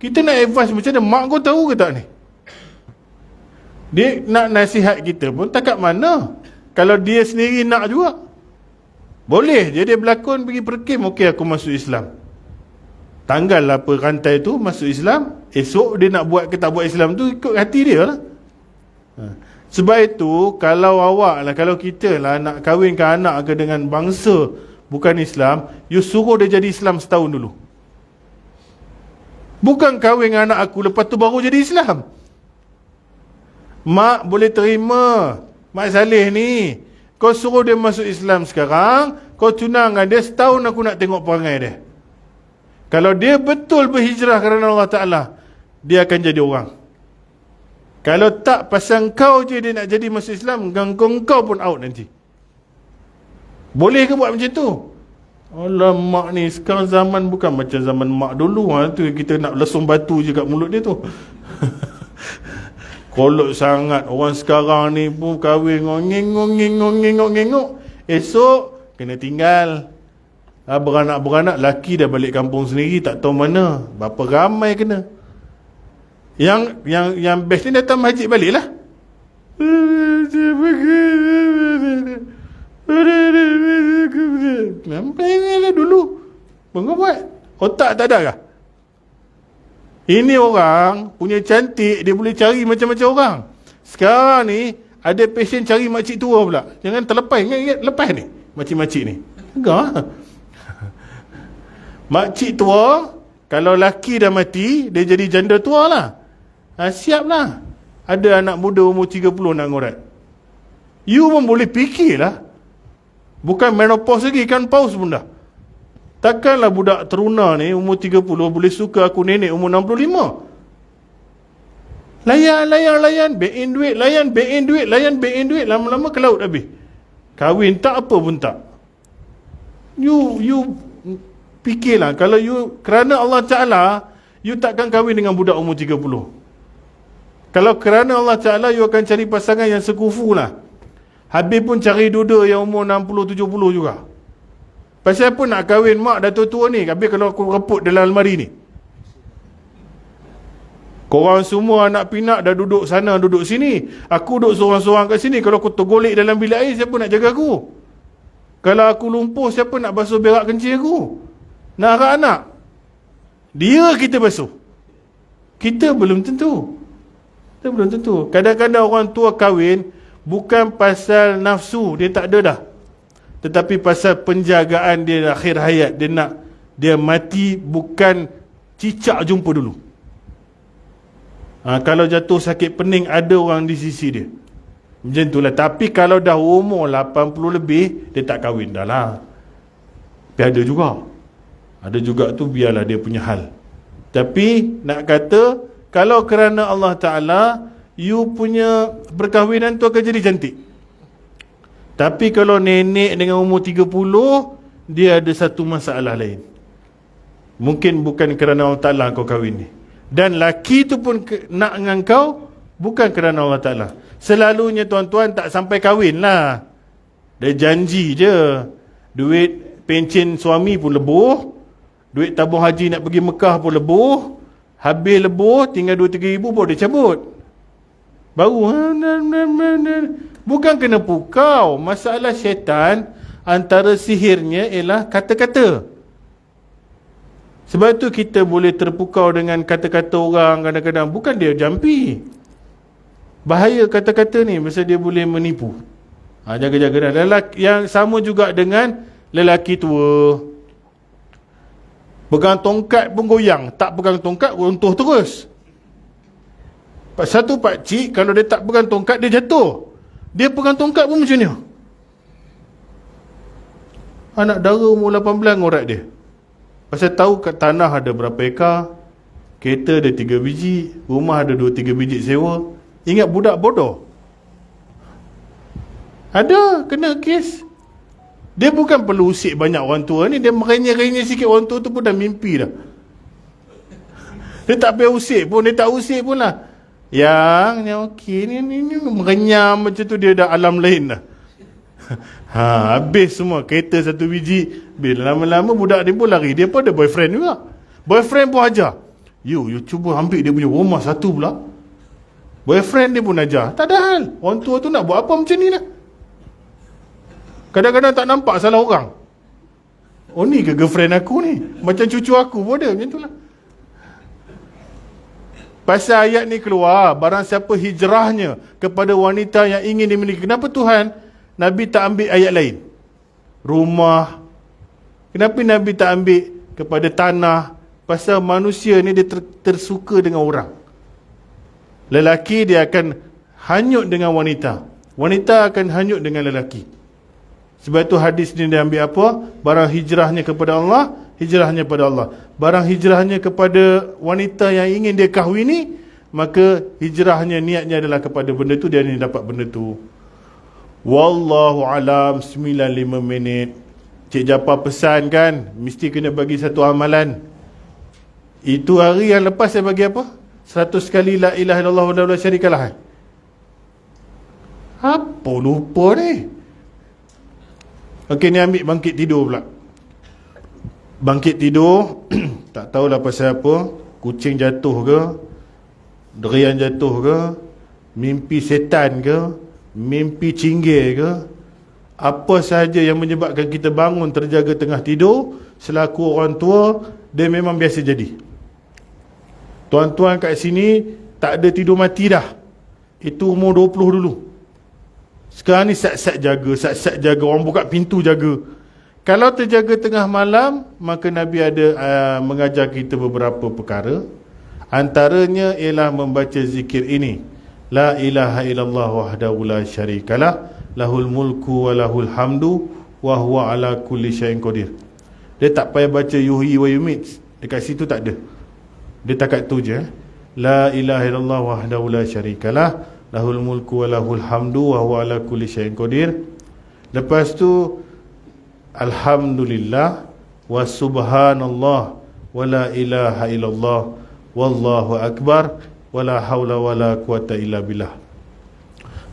Kita nak advice macam mana, mak kau tahu ke tak ni? Dia nak nasihat kita pun tak kat mana. Kalau dia sendiri nak juga, boleh je dia berlakon pergi perkim, okey aku masuk Islam. Tanggal apa rantai tu masuk Islam, esok dia nak buat ke tak buat Islam tu ikut hati dia lah. Sebab itu kalau awak lah, kalau kita lah nak kahwinkan anak ke dengan bangsa bukan Islam, you suruh dia jadi Islam setahun dulu. Bukan kahwin dengan anak aku lepas tu baru jadi Islam. Mak boleh terima Mak Saleh ni, kau suruh dia masuk Islam sekarang, kau tunang dengan dia setahun, aku nak tengok perangai dia. Kalau dia betul berhijrah kerana Allah Ta'ala, dia akan jadi orang. Kalau tak, pasal kau je dia nak jadi masuk Islam, kau pun out nanti. Boleh ke buat macam tu? Alamak ni, sekarang zaman bukan macam zaman mak dulu tu, kita nak lesung batu je kat mulut dia tu. Kolot sangat. Orang sekarang ni pun kahwin ngengok. Esok kena tinggal. Beranak-beranak, laki dah balik kampung sendiri, tak tahu mana. Berapa ramai kena. Yang best ni datang masjid balik lah. Nampak dulu Bangga buat otak tak ada kah? Ini orang punya cantik, dia boleh cari macam-macam orang. Sekarang ni ada passion cari makcik tua pula. Jangan terlepas, ingat lepas ni makcik-makcik ni enggak. Makcik tua, kalau laki dah mati, dia jadi janda tua lah. Siap lah. Ada anak muda umur 30 nak ngorat. You pun boleh fikir lah. Bukan menopause lagi, kan pause pun dah. Takkanlah budak teruna ni umur 30 boleh suka aku nenek umur 65. Layan, back in duit, lama-lama ke laut habis. Kahwin tak, apa pun tak. You fikirlah, kalau you kerana Allah Ta'ala, you takkan kahwin dengan budak umur 30. Kalau kerana Allah Ta'ala, you akan cari pasangan yang sekufu lah. Habis pun cari duda yang umur 60-70 juga. Pasal apa nak kahwin mak dah tua-tua ni? Habis kalau aku reput dalam almari ni, korang semua anak pinak dah duduk sana duduk sini, aku duduk seorang-seorang kat sini. Kalau aku tergolek dalam bilik air, siapa nak jaga aku? Kalau aku lumpuh, siapa nak basuh berak kencing aku? Nak harap anak, dia kita basuh. Kita belum tentu. Kadang-kadang orang tua kahwin bukan pasal nafsu, dia tak ada dah, tetapi pasal penjagaan dia akhir hayat. Dia nak dia mati bukan cicak jumpa dulu. Kalau jatuh sakit pening, ada orang di sisi dia. Macam itulah. Tapi kalau dah umur 80 lebih, dia tak kahwin dah lah. Tapi ada juga. Ada juga tu, biarlah dia punya hal. Tapi nak kata, kalau kerana Allah Ta'ala, you punya perkahwinan tu akan jadi cantik. Tapi kalau nenek dengan umur 30, dia ada satu masalah lain. Mungkin bukan kerana Allah Ta'ala kau kahwin ni. Dan laki tu pun nak dengan kau, bukan kerana Allah Ta'ala. Selalunya tuan-tuan tak sampai kahwin lah. Dia janji je. Duit pencen suami pun lebuh. Duit tabung haji nak pergi Mekah pun lebuh. Habis lebuh, tinggal 2-3 ribu pun dia cabut. Baru bukan kena pukau. Masalah syaitan, antara sihirnya ialah kata-kata. Sebab tu kita boleh terpukau dengan kata-kata orang kadang-kadang. Bukan dia jampi. Bahaya kata-kata ni, pasal dia boleh menipu. Jaga-jaga dah. Yang sama juga dengan lelaki tua. Pegang tongkat pun goyang. Tak pegang tongkat, runtuh terus. Satu pakcik, kalau dia tak pegang tongkat, dia jatuh. Dia pegang tongkat pun macam ni. Anak dara umur 18 ngorat dia. Pasal tahu kat tanah ada berapa ekar, kereta ada 3 biji, rumah ada 2-3 biji sewa. Ingat budak bodoh. Ada, kena kes. Dia bukan perlu usik banyak orang tua ni. Dia merenyah-renyah sikit orang tua tu pun dah mimpi dah. Dia tak payah usik pun. Dia tak usik pun lah. Yang okey ni merenyah macam tu, dia dah alam lain dah. Habis semua. Kereta 1 biji. Bila lama-lama budak dia pun lari. Dia pun ada boyfriend juga. Boyfriend pun ajar. You cuba ambil dia punya rumah 1 pula. Boyfriend dia pun ajar. Tak ada hal. Orang tua tu nak buat apa macam ni lah. Kadang-kadang tak nampak salah orang. Oh ni ke girlfriend aku ni? Macam cucu aku pun ada. Macam tu lah. Pasal ayat ni keluar, barang siapa hijrahnya kepada wanita yang ingin dimiliki. Kenapa Tuhan Nabi tak ambil ayat lain? Rumah. Kenapa Nabi tak ambil kepada tanah? Pasal manusia ni dia tersuka dengan orang. Lelaki dia akan hanyut dengan wanita. Wanita akan hanyut dengan lelaki. Sebab itu hadis ni dia ambil apa? Barang hijrahnya kepada Allah, hijrahnya pada Allah. Barang hijrahnya kepada wanita yang ingin dia kahwini, maka hijrahnya, niatnya adalah kepada benda tu, dia ni dapat benda tu. Wallahu alam. 95 minit. Cik Jafar pesan kan, mesti kena bagi satu amalan. Itu hari yang lepas saya bagi apa? 100 kali la ilaha illallah wa la syarikalah. Apa lupa ni? Okey, ni ambil bangkit tidur pula. Bangkit tidur, tak tahulah pasal apa, kucing jatuh ke, derian jatuh ke, mimpi setan ke, mimpi cinggir ke, apa sahaja yang menyebabkan kita bangun terjaga tengah tidur, selaku orang tua, dia memang biasa jadi. Tuan-tuan kat sini tak ada tidur mati dah. Itu umur 20 dulu. Sekarang ni sat-sat jaga, orang buka pintu jaga. Kalau terjaga tengah malam, maka Nabi ada mengajar kita beberapa perkara. Antaranya ialah membaca zikir ini. La ilaha illallah wahdahu la syarikalah, lahul mulku wa lahul hamdu wa huwa ala kulli syai'in qadir. Dia tak payah baca yuhyi wa yumit. Dekat situ tak ada. Dia takat tu je. La ilaha illallah wahdahu la syarikalah, lahul mulku wa lahul hamdu wa huwa ala kulli syai'in qadir. Lepas tu alhamdulillah wa subhanallah wa la ilaha illallah wallahu akbar wa la hawla wa la quwata illa billah.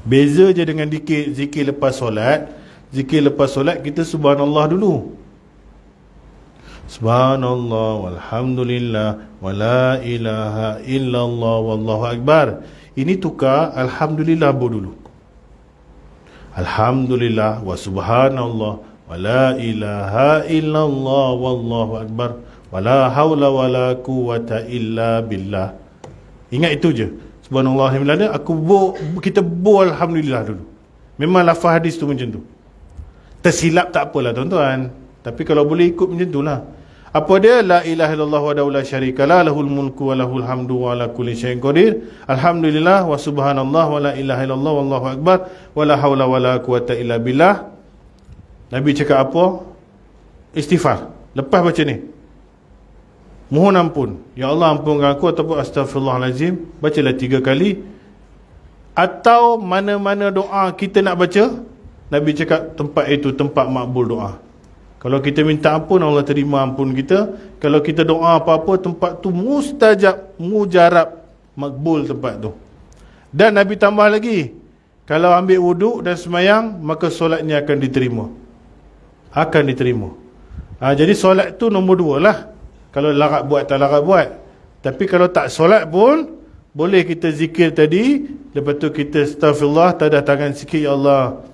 Beza je dengan zikir lepas solat. Zikir lepas solat kita subhanallah dulu. Subhanallah walhamdulillah wa la ilaha illallah wallahu akbar. Ini tukar alhamdulillah dulu. Alhamdulillah wa subhanallah wa la ilaha illallah wallahu akbar wa la hawla wa la quwata illa billah. Ingat itu je. Subhanallah alhamdulillah. Kita alhamdulillah dulu. Memang lafaz hadis tu macam tu. Tersilap tak apalah tuan-tuan. Tapi kalau boleh ikut macam tu lah. Apa dia? La ilaha illallah wa la syarikalah, lahul mulku wa lahul hamdu wa ala kulli syai'in qadir. Alhamdulillah wa subhanallah wa la ilaha illallah wallahu akbar wa la haula wa la quwata illa billah. Nabi cakap apa? Istighfar. Lepas baca ni, mohon ampun, ya Allah ampunkan aku, ataupun astaghfirullahalazim, bacalah 3 kali. Atau mana-mana doa kita nak baca, Nabi cakap tempat itu tempat makbul doa. Kalau kita minta ampun, Allah terima ampun kita. Kalau kita doa apa-apa, tempat tu mustajab, mujarab, makbul tempat tu. Dan Nabi tambah lagi, kalau ambil wuduk dan semayang, maka solatnya akan diterima. Akan diterima. Jadi solat tu nombor 2 lah. Kalau larat buat, tak larat buat. Tapi kalau tak solat pun, boleh kita zikir tadi. Lepas tu kita astaghfirullah, tadah tangan sikit, ya Allah,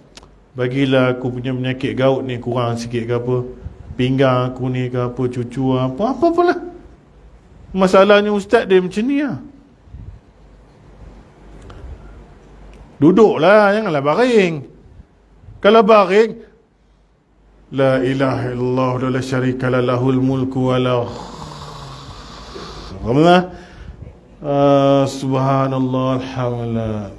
bagilah aku punya penyakit gaut ni kurang sikit ke apa, pinggang aku ni ke apa, cucu apa-apalah. Masalahnya ustaz dia macam ni lah. Duduklah, janganlah baring. Kalau baring, la ilaha illallah wa la syarikalah, lahul mulku wa la subhanallah alhamdulillah.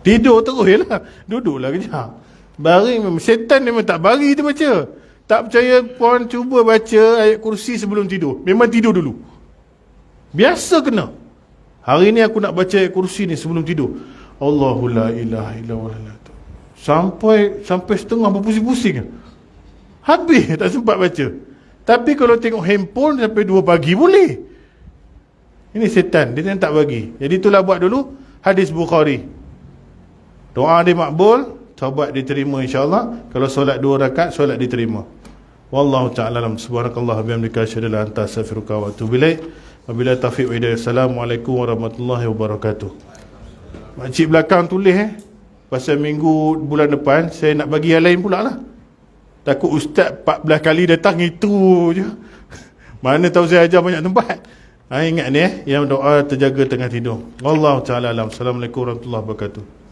Tidur terus je lah. Duduklah kejap. Baring memang. Setan memang tak bagi dia baca. Tak percaya, puan cuba baca ayat kursi sebelum tidur. Memang tidur dulu. Biasa kena. Hari ni aku nak baca ayat kursi ni sebelum tidur. Allahu la ilaha illallah. Sampai setengah berpusing-pusing. Habis tak sempat baca. Tapi kalau tengok handphone sampai 2 pagi boleh. Ini setan. Dia tak bagi. Jadi itulah buat dulu. Hadis Bukhari. Doa dia makbul, taubat diterima insya-Allah. Kalau solat 2 rakaat, solat diterima. Wallahu ta'ala alam. Subhanakallah bihamdika asyhadu an la ilaha illa anta astaghfiruka wa atubu ilaik. Wabillahi taufiq wa hidayah. Assalamualaikum warahmatullahi wabarakatuh. Makcik belakang tulis pasal minggu bulan depan saya nak bagi yang lain pula lah. Takut ustaz 14 kali datang itu je. Mana tahu saya ajar banyak tempat. Ingat ni yang doa terjaga tengah tidur. Wallahu ta'ala alam. Assalamualaikum warahmatullahi wabarakatuh.